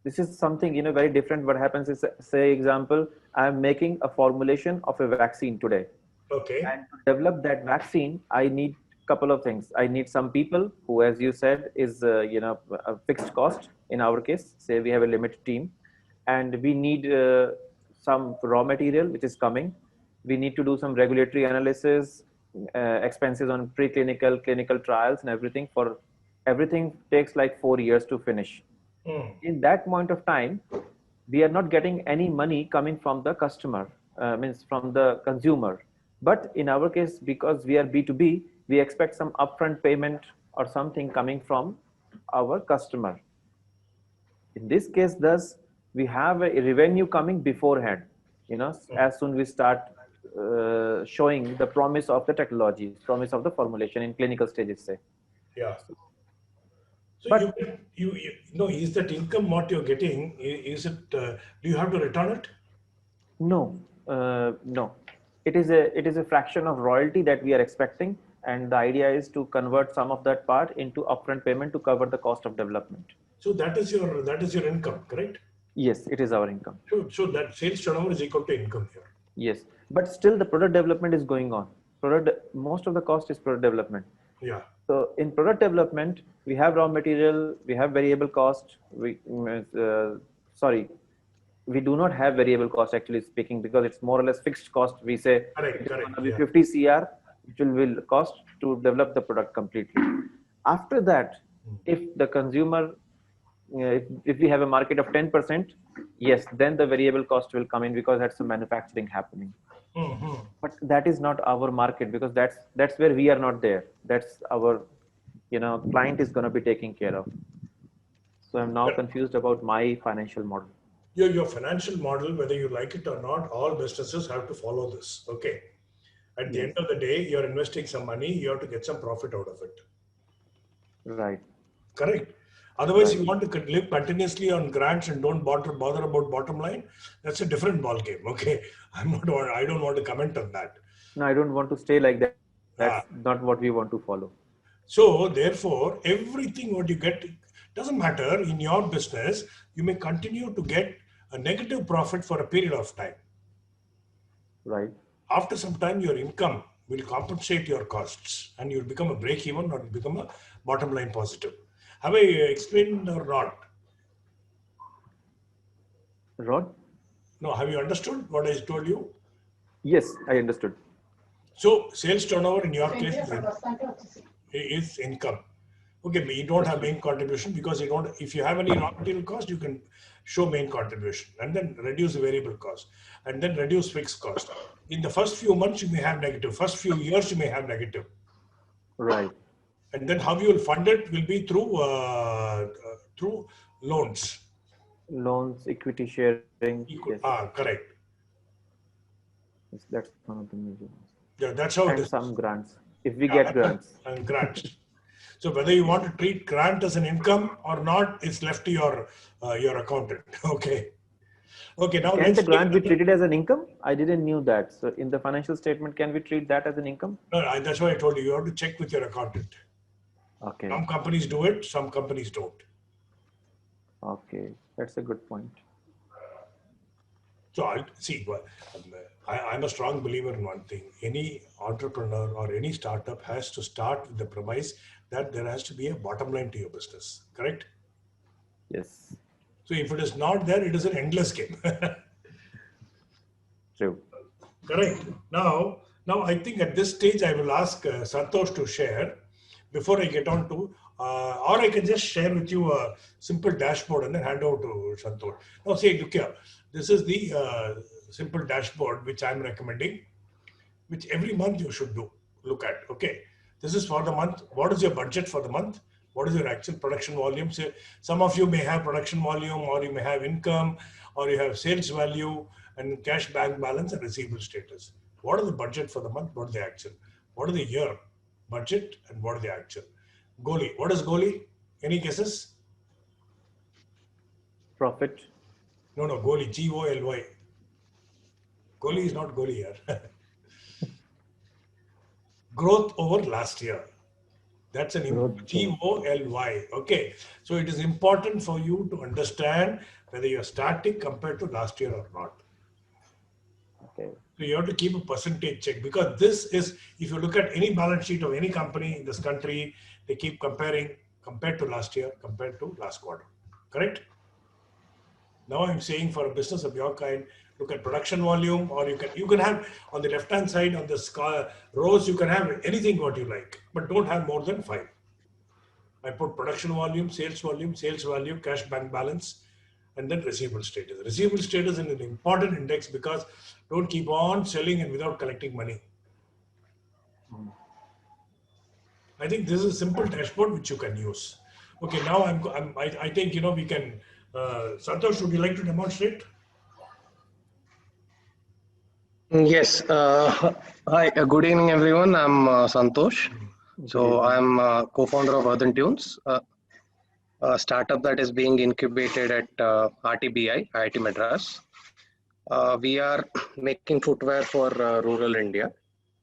this is something, you know, very different. What happens is, say, example, I'm making a formulation of a vaccine today. Okay. And to develop that vaccine, I need a couple of things. I need some people who, as you said, is, you know, a fixed cost. In our case, say we have a limited team, and we need some raw material, which is coming. We need to do some regulatory analysis, expenses on preclinical, clinical trials and everything. For everything takes like 4 years to finish. In that point of time, we are not getting any money coming from the customer, means from the consumer. But in our case, because we are B2B, we expect some upfront payment or something coming from our customer. In this case, thus, we have a revenue coming beforehand, you know, as soon we start showing the promise of the technology, promise of the formulation in clinical stages, say. Yeah. So but, you know, is that income what you're getting? Is it? Do you have to return it? No, no. It is a fraction of royalty that we are expecting, and the idea is to convert some of that part into upfront payment to cover the cost of development. So that is your income, correct? Yes, it is our income. So that sales turnover is equal to income here. Yes, but still the product development is going on. Most of the cost is product development. Yeah. So in product development, we have raw material, we have variable cost. We do not have variable cost, actually speaking, because it's more or less fixed cost. We say correct, 50 CR, which will cost to develop the product completely. After that, if the consumer, if we have a market of 10%, yes, then the variable cost will come in because that's the manufacturing happening. But that is not our market, because that's where we are not there. That's our, you know, client is going to be taking care of. So I'm now confused about my financial model. Your financial model, whether you like it or not, all businesses have to follow this. Okay. At the end of the day, you're investing some money, you have to get some profit out of it. Right. Correct. Otherwise, you want to live continuously on grants and don't bother about bottom line. That's a different ball game. Okay, I don't want to comment on that. No, I don't want to stay like that. That's not what we want to follow. So therefore, everything what you get doesn't matter. In your business, you may continue to get a negative profit for a period of time. Right. After some time, your income will compensate your costs, and you'll become a break even or become a bottom line positive. Have I explained or not? Rod? No, have you understood what I told you? Yes, I understood. So sales turnover in your case is income. Okay, but you don't have main contribution because you don't. If you have any raw material cost, you can show main contribution and then reduce the variable cost and then reduce fixed cost. In the first few months, you may have negative. First few years, you may have negative. Right. And then how you will fund it will be through loans. Loans, equity sharing. Yes. Correct. Yes, that's one of the major ones. Yeah, that's how and it is. Some grants, if we get grants. And grants. So whether you want to treat grant as an income or not, it's left to your accountant. Okay. Okay. Now can the grant be treated as an income? I didn't knew that. So in the financial statement, can we treat that as an income? No, that's why I told you. You have to check with your accountant. Okay. Some companies do it. Some companies don't. Okay, that's a good point. So I'm a strong believer in one thing. Any entrepreneur or any startup has to start with the premise that there has to be a bottom line to your business. Correct? Yes. So if it is not there, it is an endless game. True. Correct. Now I think at this stage I will ask Santosh to share before I get on to, or I can just share with you a simple dashboard and then hand over to Santosh. Now say, look here, this is the simple dashboard which I'm recommending, which every month you should look at. Okay, this is for the month. What is your budget for the month? What is your actual production volume? So some of you may have production volume, or you may have income, or you have sales value and cash bank balance and receivable status. What is the budget for the month? What is the actual? What is the year budget and what is the actual? GOLI. What is GOLI? Any guesses? Profit. No, GOLI. GOLY. GOLI is not GOLI here. Growth over last year. That's an Growth. GOLY. Okay. So it is important for you to understand whether you're static compared to last year or not. Okay. So you have to keep a percentage check, because this is, if you look at any balance sheet of any company in this country, they keep comparing compared to last year, compared to last quarter. Correct? Now I'm saying for a business of your kind, look at production volume, or you can have on the left hand side on the rows, you can have anything what you like, but don't have more than 5. I put production volume, sales value, cash bank balance, and then receivable status. Receivable status is an important index, because don't keep on selling and without collecting money. I think this is a simple dashboard which you can use. Okay, now I think we can. Santosh, would you like to demonstrate? Yes. Hi. Good evening, everyone. I'm Santosh. So I'm co-founder of Earthen Tunes, a startup that is being incubated at RTBI, IIT Madras. We are making footwear for rural India.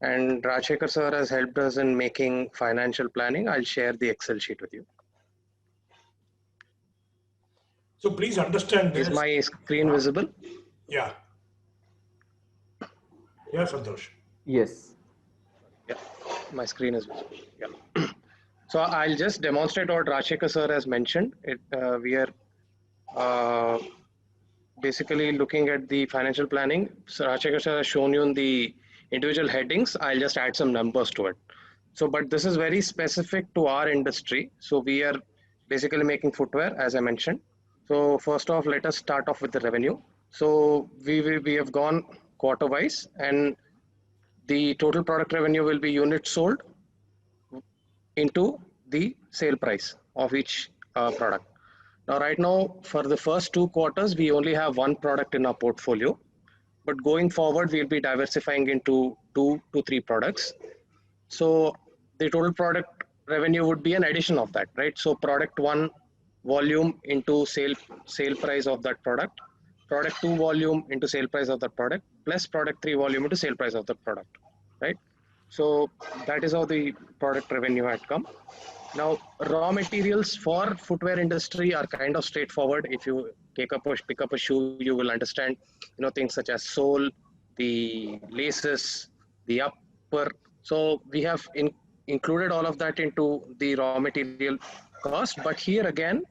And Rajshekhar sir has helped us in making financial planning. I'll share the Excel sheet with you. So please understand this. Is my screen visible? Yeah. Yeah, Santosh. Yes. Yeah, my screen is visible. Yeah. So I'll just demonstrate what Rajshekhar sir has mentioned. We are basically looking at the financial planning. So Rajshekhar sir has shown you in the individual headings. I'll just add some numbers to it. So, but this is very specific to our industry. So we are basically making footwear, as I mentioned. So first off, let us start off with the revenue. So we have gone quarter wise, and the total product revenue will be units sold into the sale price of each product. Now, right now, for the first 2 quarters, we only have one product in our portfolio. But going forward, we'll be diversifying into 2 to 3 products. So the total product revenue would be an addition of that, right? So product 1 volume into sale price of that product, product 2 volume into sale price of that product, plus product 3 volume into sale price of the product, right? So that is how the product revenue had come. Now, raw materials for footwear industry are kind of straightforward. If you pick up a shoe, you will understand, things such as sole, the laces, the upper. So we have included all of that into the raw material cost. But here again,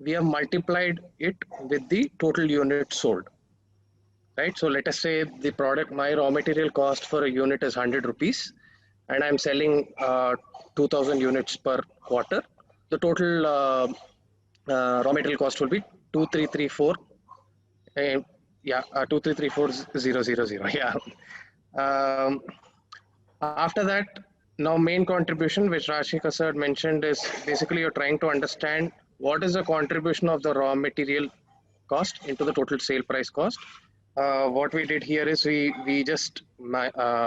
we have multiplied it with the total units sold, right? So let us say the product, my raw material cost for a unit is 100 rupees, and I'm selling 2000 units per quarter. The total raw material cost will be 2334. 2334000. Yeah. After that, now main contribution, which Rajshekhar sir mentioned, is basically you're trying to understand what is the contribution of the raw material cost into the total sale price cost. What we did here is we just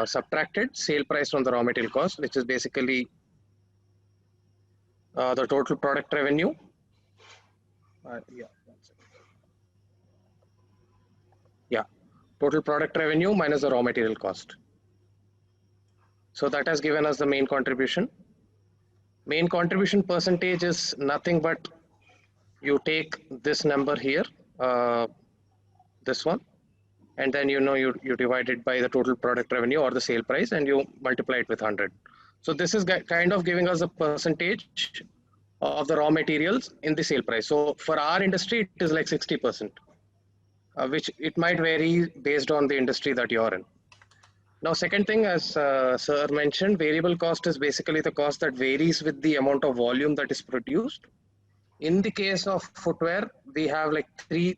subtracted sale price from the raw material cost, which is basically the total product revenue. Total product revenue minus the raw material cost. So that has given us the main contribution. Main contribution percentage is nothing but you take this number here, this one, and then you divide it by the total product revenue or the sale price, and you multiply it with 100. So this is kind of giving us a percentage of the raw materials in the sale price. So for our industry, it is like 60%, which it might vary based on the industry that you're in. Now, second thing, as sir mentioned, variable cost is basically the cost that varies with the amount of volume that is produced. In the case of footwear, we have like three,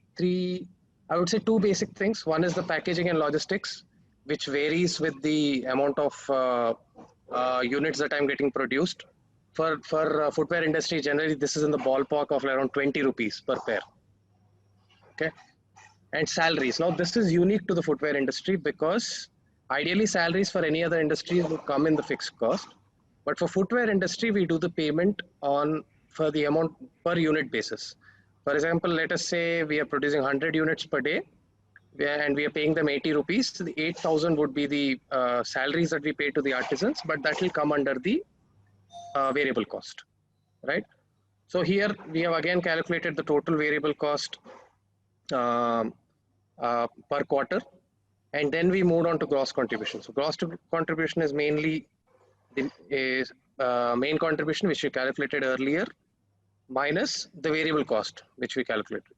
I would say 2 basic things. One is the packaging and logistics, which varies with the amount of units that I'm getting produced. For footwear industry, generally, this is in the ballpark of around 20 rupees per pair. Okay. And salaries. Now, this is unique to the footwear industry because ideally salaries for any other industry would come in the fixed cost. But for footwear industry, we do the payment for the amount per unit basis. For example, let us say we are producing 100 units per day. and we are paying them 80 rupees. The 8,000 would be the salaries that we pay to the artisans, but that will come under the variable cost, right? So here we have again calculated the total variable cost per quarter, and then we moved on to gross contribution. So gross contribution is mainly the main contribution which we calculated earlier minus the variable cost which we calculated,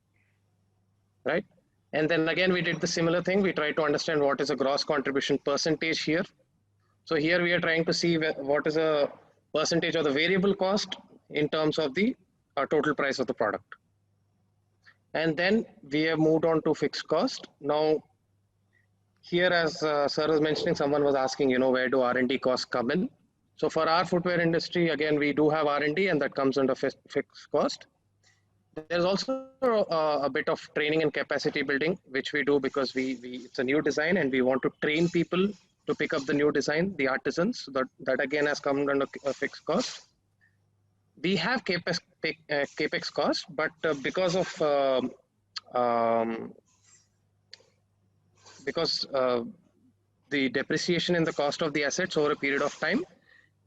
right? And then again we did the similar thing. We tried to understand what is a gross contribution percentage here. So here we are trying to see what is a percentage of the variable cost in terms of the total price of the product. And then we have moved on to fixed cost. Now here, as sir was mentioning, someone was asking, you know, where do R&D costs come in? So for our footwear industry, again, we do have R&D, and that comes under fixed cost. There's also a bit of training and capacity building, which we do because it's a new design and we want to train people to pick up the new design, the artisans. That again has come under a fixed cost. We have capex cost, but because of the depreciation in the cost of the assets over a period of time,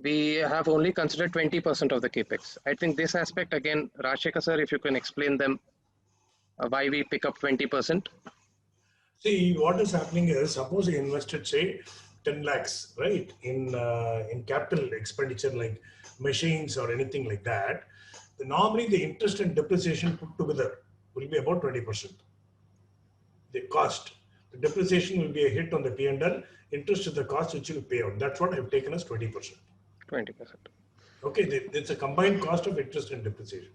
we have only considered 20% of the capex. I think this aspect again, Rajshekhar sir, if you can explain them why we pick up 20%. See, what is happening is, suppose you invested, say, 10 lakhs, right, in capital expenditure like machines or anything like that. Normally, the interest and depreciation put together will be about 20%. The cost, the depreciation will be a hit on the P&L. Interest is the cost which you pay out. That's what I've taken as 20%. 20%. Okay, it's a combined cost of interest and depreciation.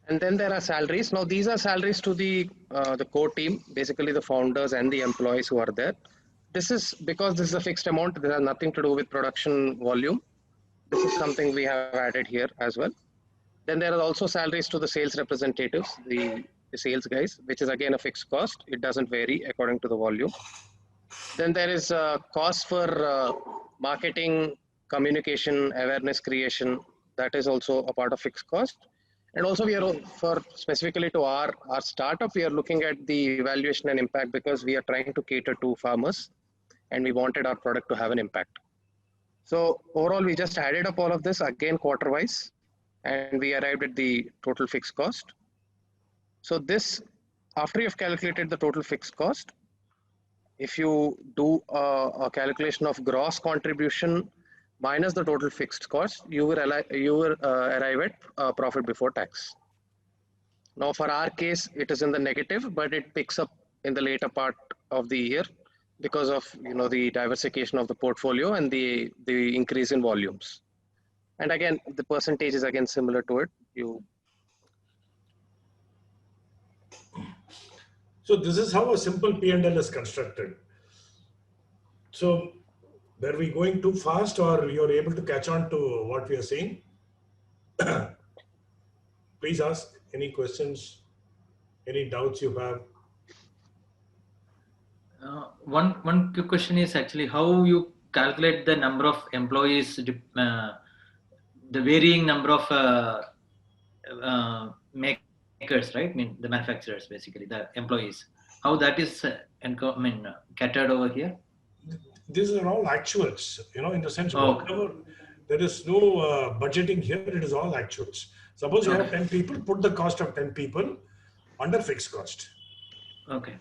And then there are salaries. Now these are salaries to the core team, basically the founders and the employees who are there. This is because this is a fixed amount. This has nothing to do with production volume. This is something we have added here as well. Then there are also salaries to the sales representatives, the sales guys, which is again a fixed cost. It doesn't vary according to the volume. Then there is a cost for marketing, communication, awareness creation. That is also a part of fixed cost. And also we are, for specifically to our startup, we are looking at the evaluation and impact because we are trying to cater to farmers and we wanted our product to have an impact. So overall, we just added up all of this again quarter-wise and we arrived at the total fixed cost. So this, after you've calculated the total fixed cost, if you do a calculation of gross contribution minus the total fixed cost, you will arrive at profit before tax. Now for our case, it is in the negative, but it picks up in the later part of the year because of the diversification of the portfolio and the increase in volumes. And again, the percentage is again similar to it. So this is how a simple P&L is constructed. So were we going too fast or you're able to catch on to what we are saying? Please ask any questions, any doubts you have. One quick question is actually how you calculate the number of employees, the varying number of makers, right? I mean, the manufacturers, basically, the employees. How that is catered over here? These are all actuals, in the sense, whatever, there is no budgeting here, it is all actuals. Suppose you have 10 people, put the cost of 10 people under fixed cost. Okay.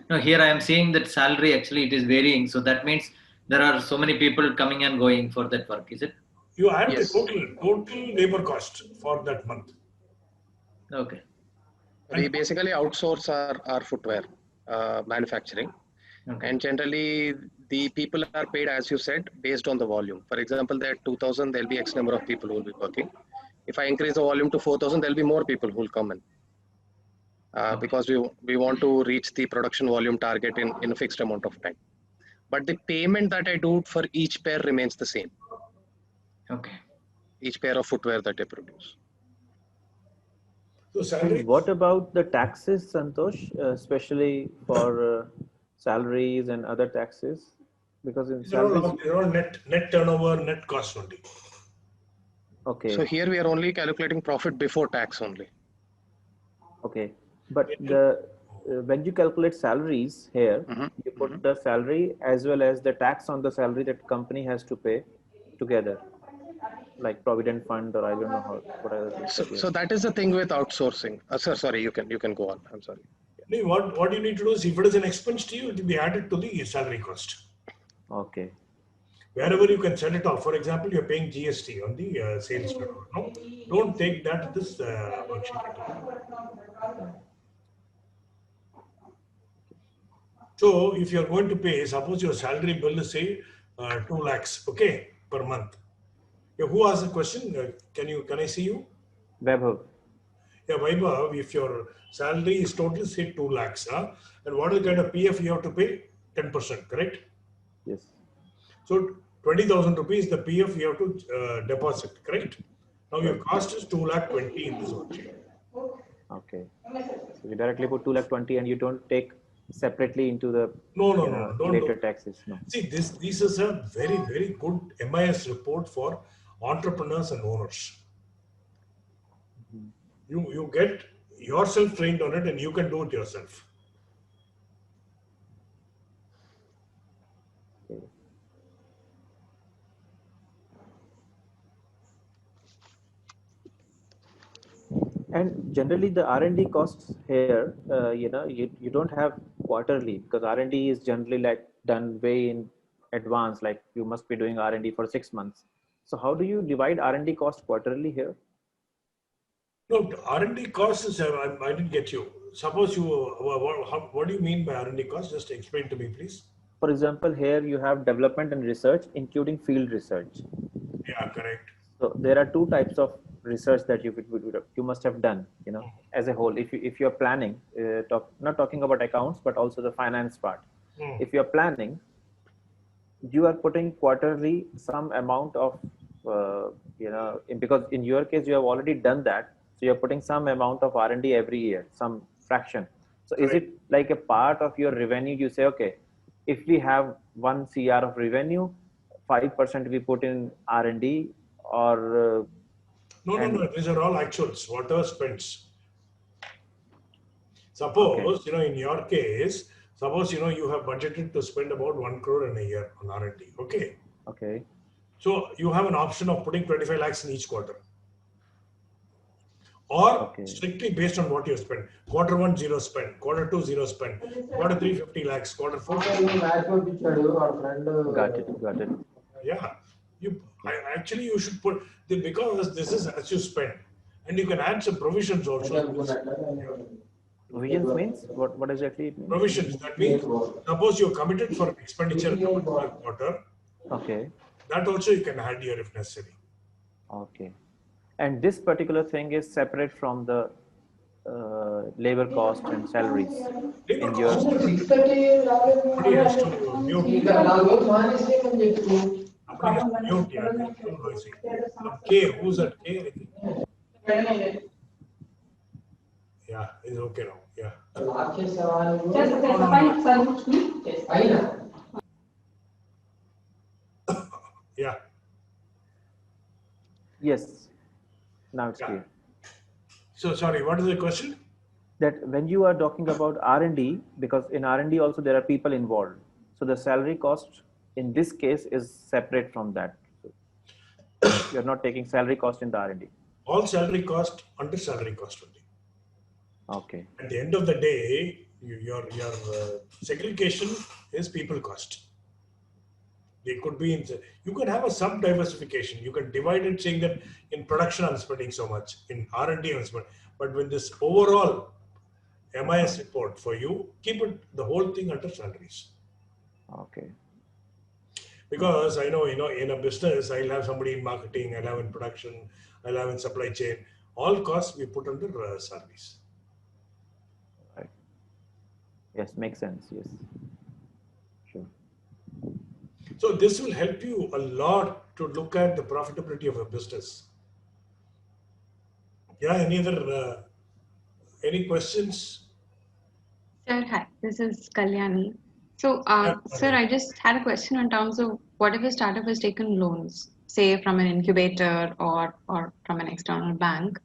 Now here I am seeing that salary actually it is varying. So that means there are so many people coming and going for that work, is it? You add the total labor cost for that month. Okay. We basically outsource our footwear manufacturing. Okay. And generally the people are paid, as you said, based on the volume. For example, there are 2,000, there'll be X number of people who will be working. If I increase the volume to 4,000, there'll be more people who will come in. Because we want to reach the production volume target in a fixed amount of time. But the payment that I do for each pair remains the same. Okay. Each pair of footwear that I produce. So salary. What about the taxes, Santosh, especially for salaries and other taxes? Because in salaries, they're all net turnover, net cost only. Okay. So here we are only calculating profit before tax only. Okay. But the when you calculate salaries here, you put the salary as well as the tax on the salary that company has to pay together, like provident fund, or I don't know how, what are the things that you So that is the thing with outsourcing. Sir, sorry, you can go on. I'm sorry. No, what you need to do is, if it is an expense to you, it will be added to the salary cost. Okay. Wherever you can set it off. For example, you're paying GST on the sales turnover. No, don't take that in this worksheet. So if you're going to pay, suppose your salary bill is say 2 lakhs, okay, per month. Yeah, who asked the question? Can I see you? Vaibhav. Yeah, Vaibhav, if your salary is totally say 2 lakhs, and what is the kind of PF you have to pay? 10%, correct? Yes. So 20,000 rupees the PF you have to deposit, correct? Now your cost is 2,20,000 in this worksheet. Okay. So you directly put 2,20,000 and you don't take separately into the don't later do. taxes. No. See, this is a very, very good MIS report for entrepreneurs and owners. You get yourself trained on it and you can do it yourself. Okay. And generally the R&D costs here, you don't have quarterly, because R&D is generally like done way in advance, like you must be doing R&D for 6 months. So how do you divide R&D cost quarterly here? No, R&D cost is, I didn't get you. Suppose you, what do you mean by R&D cost? Just explain to me, please. For example, here you have development and research, including field research. Yeah, correct. So there are two types of research that you must have done, as a whole. If you're planning, not talking about accounts, but also the finance part. If you're planning, you are putting quarterly some amount of, because in your case, you have already done that. So you're putting some amount of R&D every year, some fraction. So is it like a part of your revenue? You say, okay, if we have 1 CR of revenue, 5% we put in R&D, or No. These are all actuals, whatever spends. Suppose, in your case, suppose, you have budgeted to spend about 1 crore in a year on R&D. Okay. Okay. So you have an option of putting 25 lakhs in each quarter. Or strictly based on what you spend. Quarter 1, 0 spend. Quarter 2, 0 spend. Quarter 3, 50 lakhs. Quarter 4, 50 lakhs. Got it. Yeah. Actually, you should put, because this is as you spend. And you can add some provisions also. Provisions means? What exactly it means? Provisions. That means, suppose you're committed for expenditure in a particular quarter. Okay. That also you can add here if necessary. Okay. And this particular thing is separate from the labor cost and salaries. Labor cost. Somebody has to mute. K, who's at K? Yeah, it's okay now. Yeah. Yeah. Yes. Now it's clear. So sorry, what is the question? That when you are talking about R&D, because in R&D also there are people involved. So the salary cost in this case is separate from that. So you're not taking salary cost in the R&D. All salary cost under salary cost only. Okay. At the end of the day, your segregation is people cost. They could be in, you could have a sub-diversification. You can divide it saying that in production I'm spending so much, in R&D I'm spending. But with this overall MIS report for you, keep it the whole thing under salaries. Okay. Because I know, in a business, I'll have somebody in marketing, I'll have in production, I'll have in supply chain. All costs we put under salaries. Right. Yes, makes sense. Yes. Sure. So this will help you a lot to look at the profitability of a business. Yeah, any questions? Sir, hi, this is Kalyani. So, sir, I just had a question in terms of what if a startup has taken loans, say from an incubator or from an external bank?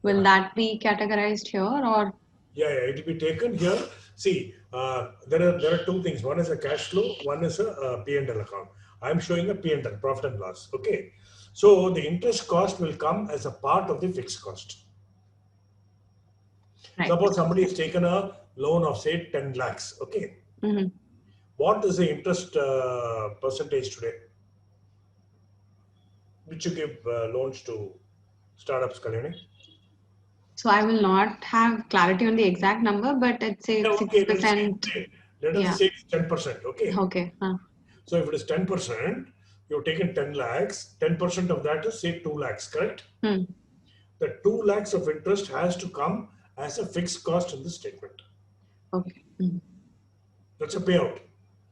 Will that be categorized here, or Yeah, it will be taken here. See, there are two things. One is a cash flow. One is a P&L account. I'm showing a P&L, profit and loss. Okay. So the interest cost will come as a part of the fixed cost. Right. Suppose somebody has taken a loan of say 10 lakhs. Okay. Mm-hmm. What is the interest percentage today? Which you give loans to startups, Kalyani? So I will not have clarity on the exact number, but I'd say 6%. Let us say it's 10%. Okay. Okay. So if it is 10%, you've taken 10 lakhs, 10% of that is say 2 lakhs, correct? Hmm. The 2 lakhs of interest has to come as a fixed cost in the statement. Okay. Mm. That's a payout.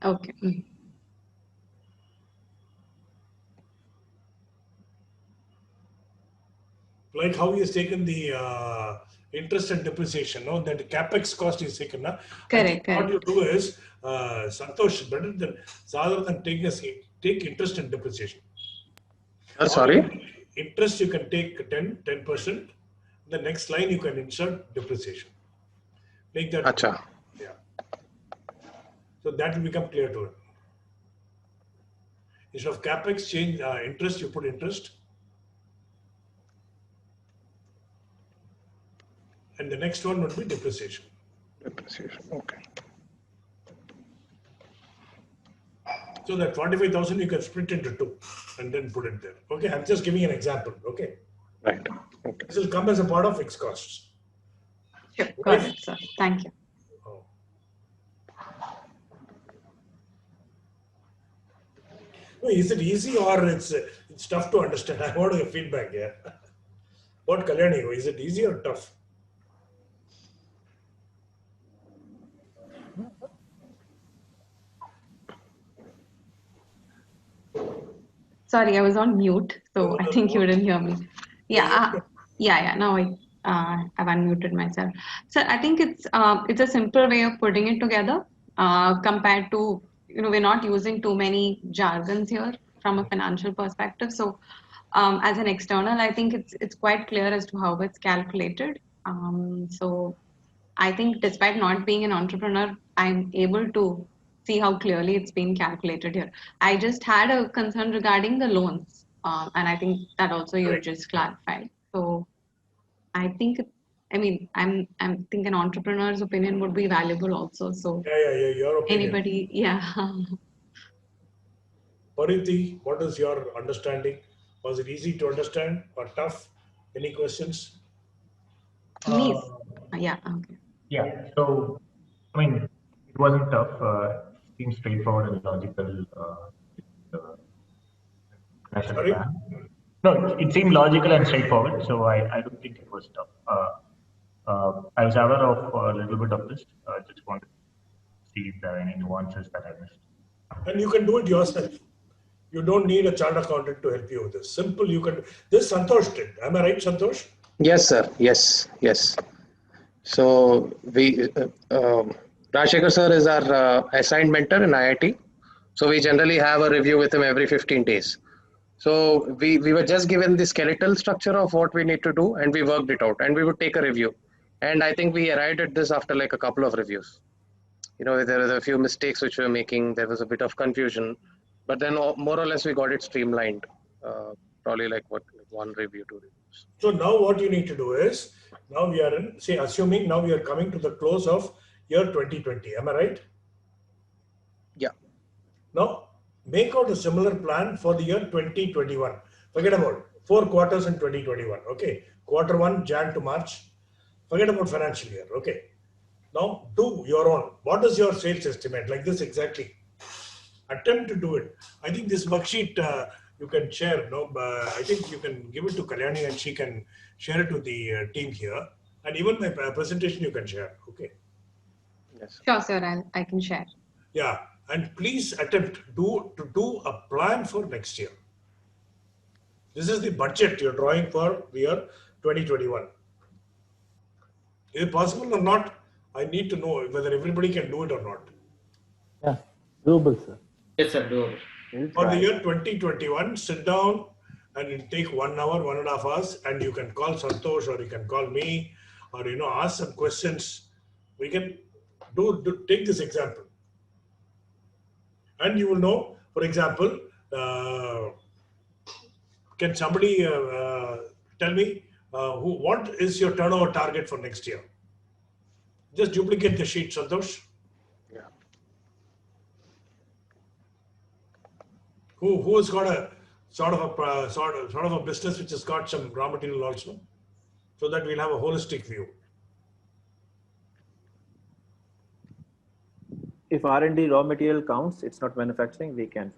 Okay. Mm. Like how he has taken the interest and depreciation, no? That the capex cost is taken. Na? Correct. What you do is, Santosh, better than rather than take interest and depreciation. Sorry? Interest you can take 10%. The next line you can insert depreciation. Make that. Acha. Yeah. So that will become clear to it. Instead of capex, change interest, you put interest. And the next one would be depreciation. Depreciation, okay. So that 45,000 you can split into 2 and then put it there. Okay, I'm just giving an example. Okay. Right. Okay. This will come as a part of fixed costs. Sure. Got it, sir. Thank you. Oh. No, is it easy or it's tough to understand? I want your feedback here. What, Kalyani, is it easy or tough? Sorry, I was on mute, so I think you didn't hear me. Yeah. Now I've unmuted myself. So I think it's a simple way of putting it together compared to, we're not using too many jargons here from a financial perspective. So as an external, I think it's quite clear as to how it's calculated. So I think despite not being an entrepreneur, I'm able to see how clearly it's been calculated here. I just had a concern regarding the loans, and I think that also you just clarified. So I think, I think an entrepreneur's opinion would be valuable also. So your opinion. Anybody, Pariti, what is your understanding? Was it easy to understand or tough? Any questions? Please. Okay. Yeah, so I mean, it wasn't tough. It seemed straightforward and logical. Sorry? No, it seemed logical and straightforward, so I don't think it was tough. I was aware of a little bit of this. Just wanted to see if there are any nuances that I missed. And you can do it yourself. You don't need a chartered accountant to help you with this. Simple, you can. This Santosh did. Am I right, Santosh? Yes, sir. Yes. So we, Rajshekhar sir is our assigned mentor in IIT. So we generally have a review with him every 15 days. So we were just given the skeletal structure of what we need to do and we worked it out and we would take a review. And I think we arrived at this after like a couple of reviews. There were a few mistakes which we were making. There was a bit of confusion, but then more or less we got it streamlined. Probably like one review, 2 reviews. So now what you need to do is, now we are in, say, assuming now we are coming to the close of year 2020. Am I right? Yeah. Now, make out a similar plan for the year 2021. Forget about 4 quarters in 2021. Okay. Quarter 1, Jan to March. Forget about financial year. Okay. Now do your own. What is your sales estimate? Like this exactly. Attempt to do it. I think this worksheet you can share. I think you can give it to Kalyani and she can share it to the team here. And even my presentation you can share. Okay. Yes. Sure, sir. I can share. Yeah. And please attempt to do a plan for next year. This is the budget you're drawing for the year 2021. Is it possible or not? I need to know whether everybody can do it or not. Yeah, doable, sir. Yes, sir, doable. For the year 2021, sit down and take 1 hour, 1.5 hours, and you can call Santosh or you can call me or ask some questions We can take this example. And you will know, for example, can somebody tell me what is your turnover target for next year? Just duplicate the sheet, Santosh. Yeah. Who has got a sort of a business which has got some raw material also, so that we'll have a holistic view. If R&D raw material counts, it's not manufacturing. We can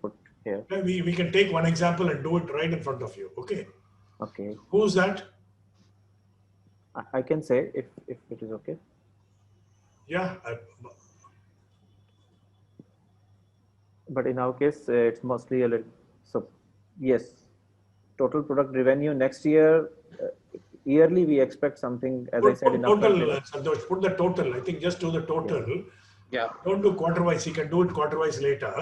put here. We can take one example and do it right in front of you. Okay. Okay. Who's that? I can say if it is okay. Yeah. But in our case, it's mostly a little. So yes, total product revenue next year. Yearly, we expect something, as I said, in total, Santosh, put the total. I think just do the total. Yeah. Don't do quarter-wise. He can do it quarter-wise later.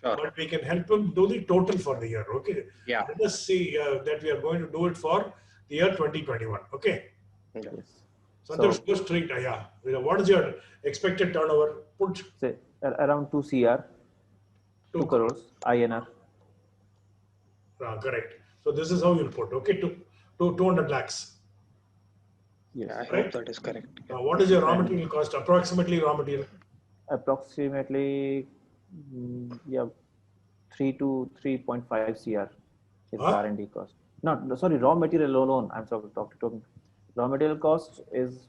Sure. But we can help him do the total for the year. Okay. Yeah. Let us see that we are going to do it for the year 2021. Okay. Yes. Santosh, go straight. Yeah. What is your expected turnover? Put say around 2 CR. 2 crores INR. Correct. So this is how you'll put. Okay. To 200 lakhs. Yes. I Right? hope that is correct. What is your raw material cost? Approximately raw material. Approximately, yeah, 3 to 3.5 CR is the R&D cost. No, sorry, raw material alone. I'm talking. Raw material cost is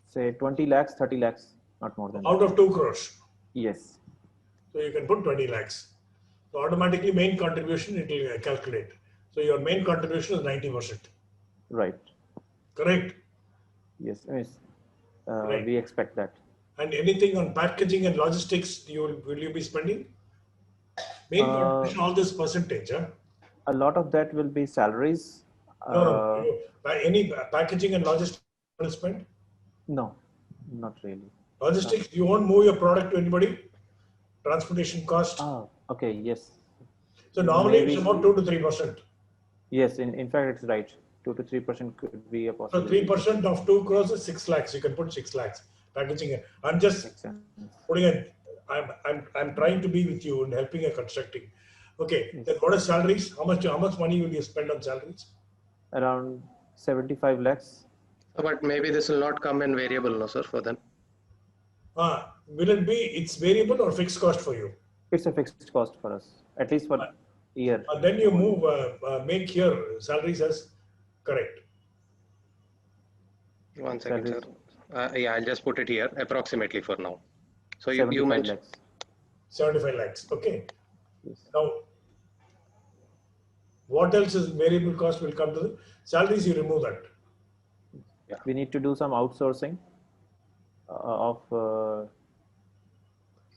say 20 lakhs, 30 lakhs, not more than Out that. of 2 crores. Yes. So you can put 20 lakhs. So automatically main contribution it will calculate. So your main contribution is 90%. Right. Correct. Yes. Right. We expect that. And anything on packaging and logistics, will you be spending? Main contribution, all this percentage, huh? A lot of that will be salaries. No. Any packaging and logistics will spend? No, not really. Logistics, you won't move your product to anybody? Transportation cost? Okay, yes. So normally Maybe, it's about 2 to 3%. Yes, in fact, it's right. 2 to 3% could be a possibility. So 3% of 2 crores is 6 lakhs. You can put 6 lakhs. Packaging. I'm just putting it. I'm trying to be with you and helping you constructing. Okay. Yes. Then what are salaries? How much money will you spend on salaries? Around 75 lakhs. But maybe this will not come in variable, no, sir, for them. Will it be? It's variable or fixed cost for you? It's a fixed cost for us, at least for year. Then you move, make here salaries as correct. One second, sir. Yeah, I'll just put it here approximately for now. So you 75 mentioned lakhs. 75 lakhs. Okay. Yes. Now, what else is variable cost will come to the salaries? You remove that. Yeah. We need to do some outsourcing of.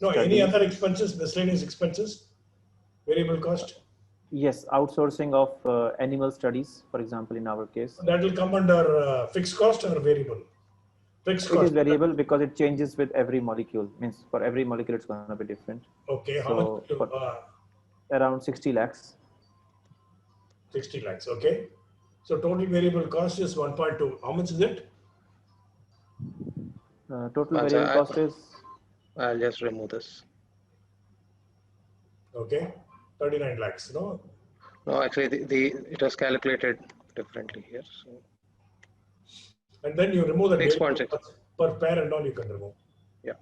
No, any studies. other expenses, miscellaneous expenses, variable cost? Yes, outsourcing of animal studies, for example, in our case. That will come under fixed cost or variable? Fixed cost. It is variable because it changes with every molecule. Means for every molecule, it's going to be different. Okay, how So much? Around 60 lakhs. 60 lakhs, okay. So total variable cost is 1.2. How much is it? Total variable cost is. I'll just remove this. Okay, 39 lakhs, no? No, actually, it was calculated differently here. So. And then you remove the 6.6 per pair and all you can remove. Yeah,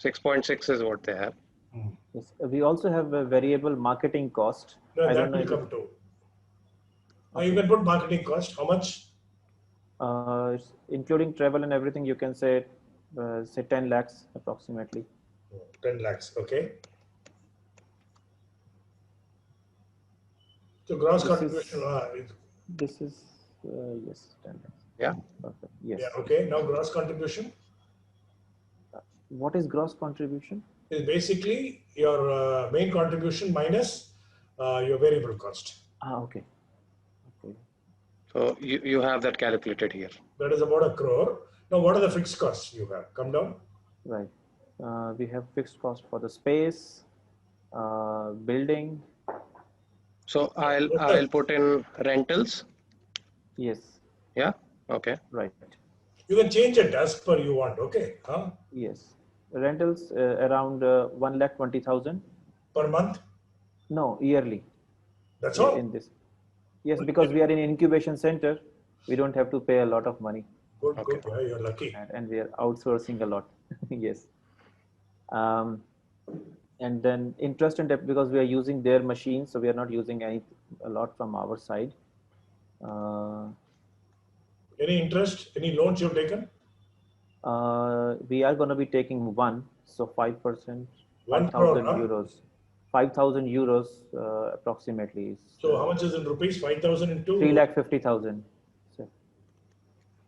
6.6 is what they have. Yes. We also have a variable marketing cost. No, I that don't know will come too. You can put marketing cost. How much? Including travel and everything, you can say 10 lakhs approximately. 10 lakhs, okay. So gross contribution. This is yes, 10 lakhs. Yeah. Perfect. Yes. Yeah. Okay. Now gross contribution. What is gross contribution? Is basically your main contribution minus your variable cost. Okay. Okay. So you have that calculated here. That is about 1 crore. Now, what are the fixed costs you have? Come down. Right. We have fixed cost for the space, building. So I'll put in rentals. Yes. Yeah. Okay. Right. You can change it as per you want. Okay. Huh? Yes. Rentals around 1,20,000 per month. No, yearly. That's all. In this. Yes, because we are in incubation center, we don't have to pay a lot of money. Good, good. Yeah, you're lucky. And we are outsourcing a lot. Yes. And then interest and debt, because we are using their machines, so we are not using a lot from our side. Any interest? Any loans you've taken? We are going to be taking one, so 5%, 5,000 euros. 5,000 euros approximately. So how much is in rupees? 5,000 into? 3,50,000. So.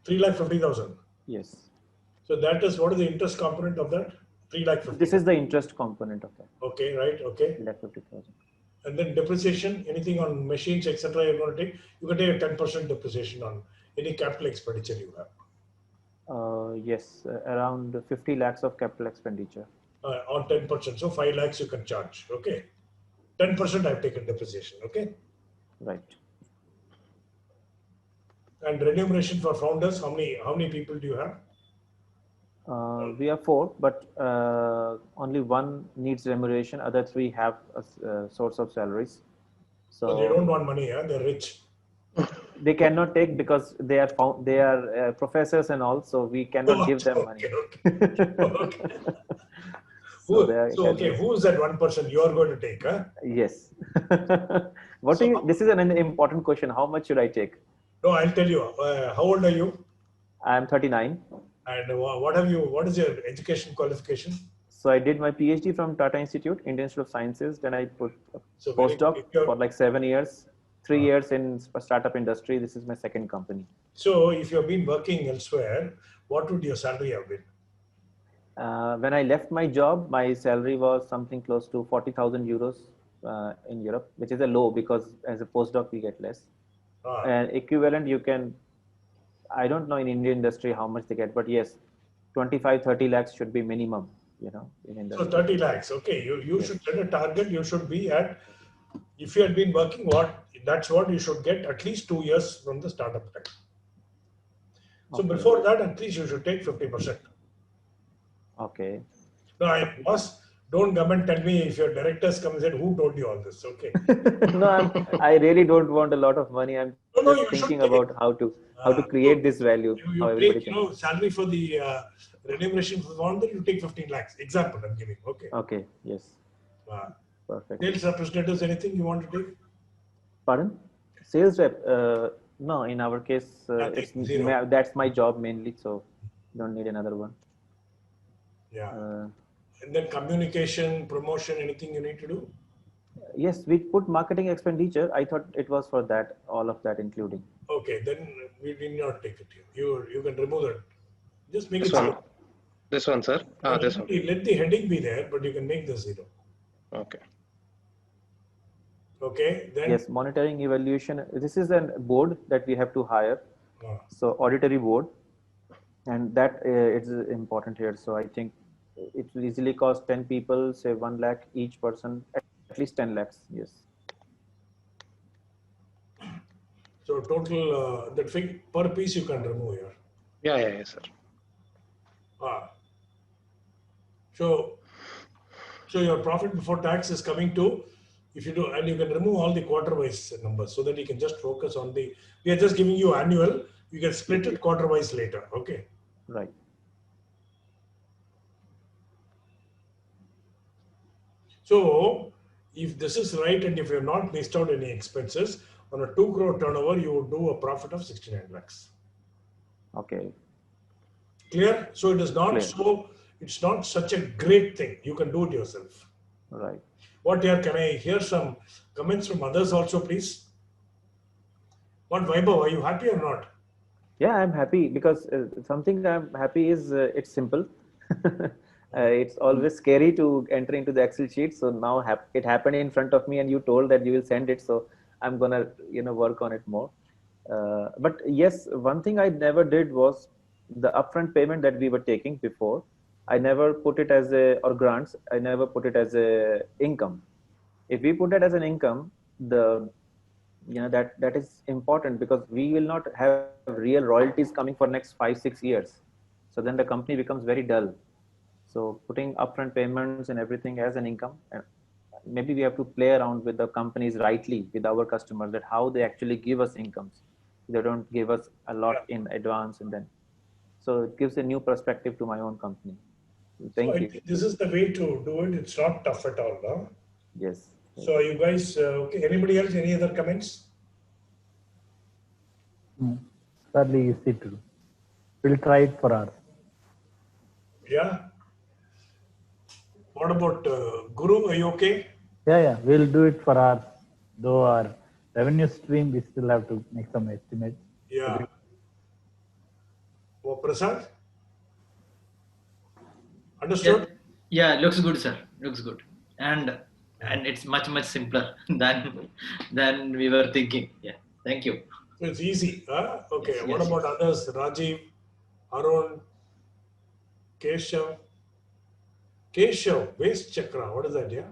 3,50,000. Yes. So that is, what is the interest component of that? 3,50,000. This is the interest component of that. Okay, right. Okay. 3,50,000. And then depreciation, anything on machines, etc. You're going to take? You can take a 10% depreciation on any capital expenditure you have. Yes, around 50 lakhs of capital expenditure. On 10%, so 5 lakhs you can charge. Okay, 10% I've taken depreciation. Okay, right. And remuneration for founders, how many people do you have? We have 4, but only one needs remuneration. Other 3 have a source of salaries. So they don't want money. Yeah, they're rich. They cannot take because they are professors and all, so we cannot give them money. Okay. Who is that 1% you are going to take? Huh? Yes. This is an important question. How much should I take? No, I'll tell you. How old are you? I am 39. And what is your education qualification? So I did my PhD from Tata Institute, Indian Institute of Sciences. Then I put postdoc for like 7 years. 3 years in startup industry. This is my second company. So if you have been working elsewhere, what would your salary have been? When I left my job, my salary was something close to 40,000 euros in Europe, which is a low because as a postdoc we get less. And equivalent you can, I don't know in Indian industry how much they get, but yes, 25-30 lakhs should be minimum, in industry. So 30 lakhs. Okay, you should set a target. You should be at, if you had been working, that's what you should get at least 2 years from the startup time. So before that, at least you should take 50%. Okay. No, don't come and tell me if your directors come and say, who told you all this? Okay. No, I really don't want a lot of money. I'm just thinking about how to create this value. You take, salary for the remuneration for the founder, you take 15 lakhs. Example I'm giving. Okay. Okay. Yes. Perfect. Sales representatives, anything you want to take? Pardon? Sales rep? No, in our case, that's my job mainly, so don't need another one. Yeah. And then communication, promotion, anything you need to do? Yes, we put marketing expenditure. I thought it was for that, all of that including. Okay, then we did not take it here. You can remove that. Just make this it zero. This one, sir. This one. Let the heading be there, but you can make the 0. Okay. Okay, then. Yes, monitoring evaluation. This is a board that we have to hire. So auditory board, and that is important here. So I think it will easily cost 10 people, say 1 lakh each person, at least 10 lakhs. Yes. So total that fig per piece you can remove here. Yeah, sir. So your profit before tax is coming to, if you do, and you can remove all the quarter-wise numbers so that you can just focus on we are just giving you annual, you can split it quarter-wise later. Okay. Right. So if this is right, and if you have not missed out any expenses, on a 2 crore turnover, you would do a profit of 69 lakhs. Okay. Clear? So it is not it's not such a great thing. You can do it yourself. Right. What here? Can I hear some comments from others also, please? What, Vaibhav, are you happy or not? Yeah, I'm happy because something I'm happy is it's simple. It's always scary to enter into the Excel sheet. So now it happened in front of me, and you told that you will send it. So I'm gonna, work on it more. But yes, one thing I never did was the upfront payment that we were taking before. I never put it as or grants. I never put it as a income. If we put it as an income, the that is important, because we will not have real royalties coming for next 5-6 years. So then the company becomes very dull. So putting upfront payments and everything as an income, and maybe we have to play around with the companies rightly with our customers, that how they actually give us incomes. They don't give us a lot in advance, and then so it gives a new perspective to my own company. Thank so you. I think this is the way to do it. It's not tough at all, no? Yes. So are you guys okay? Anybody else? Any other comments? Fairly easy to do. We'll try it for ours. Yeah. What about Guru? Are you okay? Yeah, we'll do it for ours. Though our revenue stream, we still have to make some estimates. Yeah. Oh, Prasad? Understood? Yeah, looks good, sir. Looks good. And it's much simpler than we were thinking. Yeah. Thank you. So it's easy. Huh? Okay. Yes, What yes, about others? Rajiv, Arun, Keshav. Keshav, Waste Chakra. What is that? Yeah.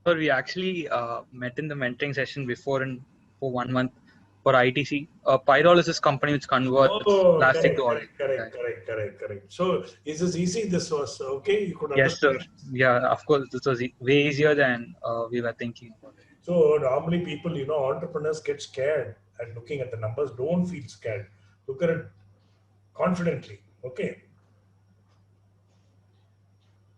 So we actually met in the mentoring session before for 1 month for ITC. Pyrolysis company which converts plastic to oil. Correct. So is this easy? This was okay? You could Yes, sir. understand? Yeah, of course. This was way easier than we were thinking. So normally people, entrepreneurs get scared at looking at the numbers. Don't feel scared. Look at it confidently. Okay.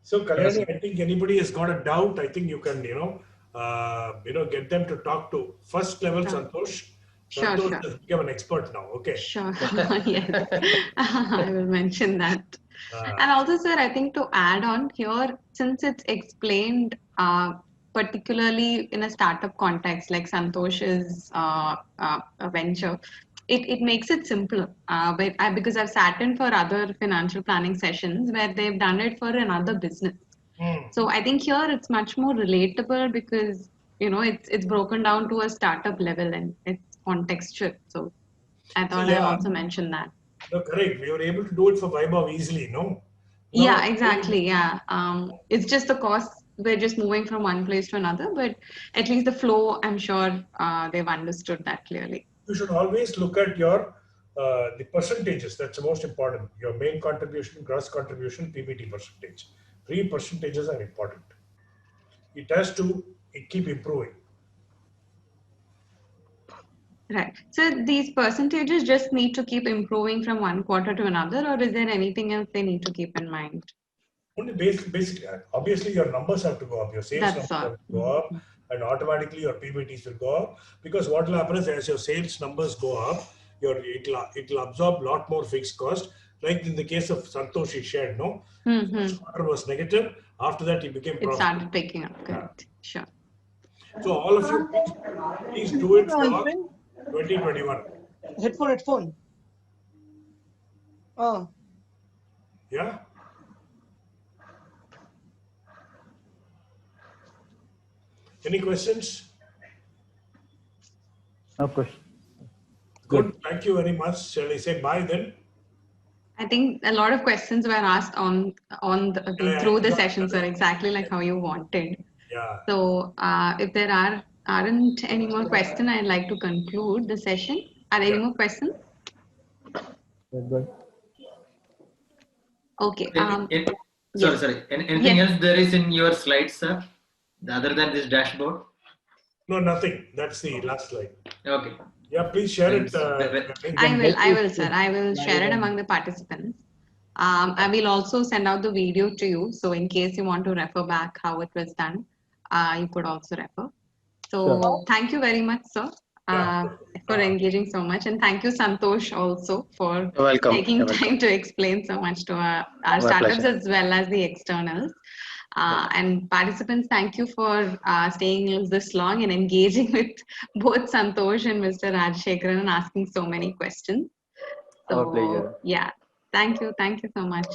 So Kalyani, Yes. I think anybody has got a doubt, I think you can, get them to talk to first level Santosh. Santosh has become an expert now. Okay. Sure. Yes. I will mention that. And also, sir, I think to add on here, since it's explained particularly in a startup context like Santosh's venture, it makes it simpler. Because I've sat in for other financial planning sessions where they've done it for another business. So I think here it's much more relatable because it's broken down to a startup level and it's contextual. So I thought I also mentioned that. No, correct. We were able to do it for Vaibhav easily, no? Yeah, exactly. Yeah. It's just the cost. We're just moving from one place to another, but at least the flow, I'm sure they've understood that clearly. You should always look at your the percentages. That's the most important. Your main contribution, gross contribution, PBT percentage. 3 percentages are important. It has to keep improving. Right. So these percentages just need to keep improving from one quarter to another, or is there anything else they need to keep in mind? Only basically, obviously your numbers have to go up. Your sales numbers have to go up, and automatically your PBTs will go up. Because what will happen is as your sales numbers go up, it'll absorb a lot more fixed cost. Like in the case of Santosh, he shared, no? First quarter was negative. After that, he became profitable. It started picking up. Correct. Sure. So all of you, please do it for 2021. Headphone. Yeah. Any questions? No question. Good. Thank you very much. Shall I say bye then? I think a lot of questions were asked through the session, sir, exactly like how you wanted. Yeah. So if there aren't any more questions, I'd like to conclude the session. Are there any more questions? Okay. Sorry. Anything else there is in your slides, sir? Other than this dashboard? No, nothing. That's the last slide. Okay. Yeah, please share it. I will, sir. I will share it among the participants. I will also send out the video to you. So in case you want to refer back how it was done, you could also refer. So thank you very much, sir, for engaging so much. And thank you, Santosh, also for taking time to explain so much to our startups as well as the externals. And participants, thank you for staying this long and engaging with both Santosh and Mr. Rajshekharan and asking so many questions. So, Our pleasure. Yeah, thank you so much.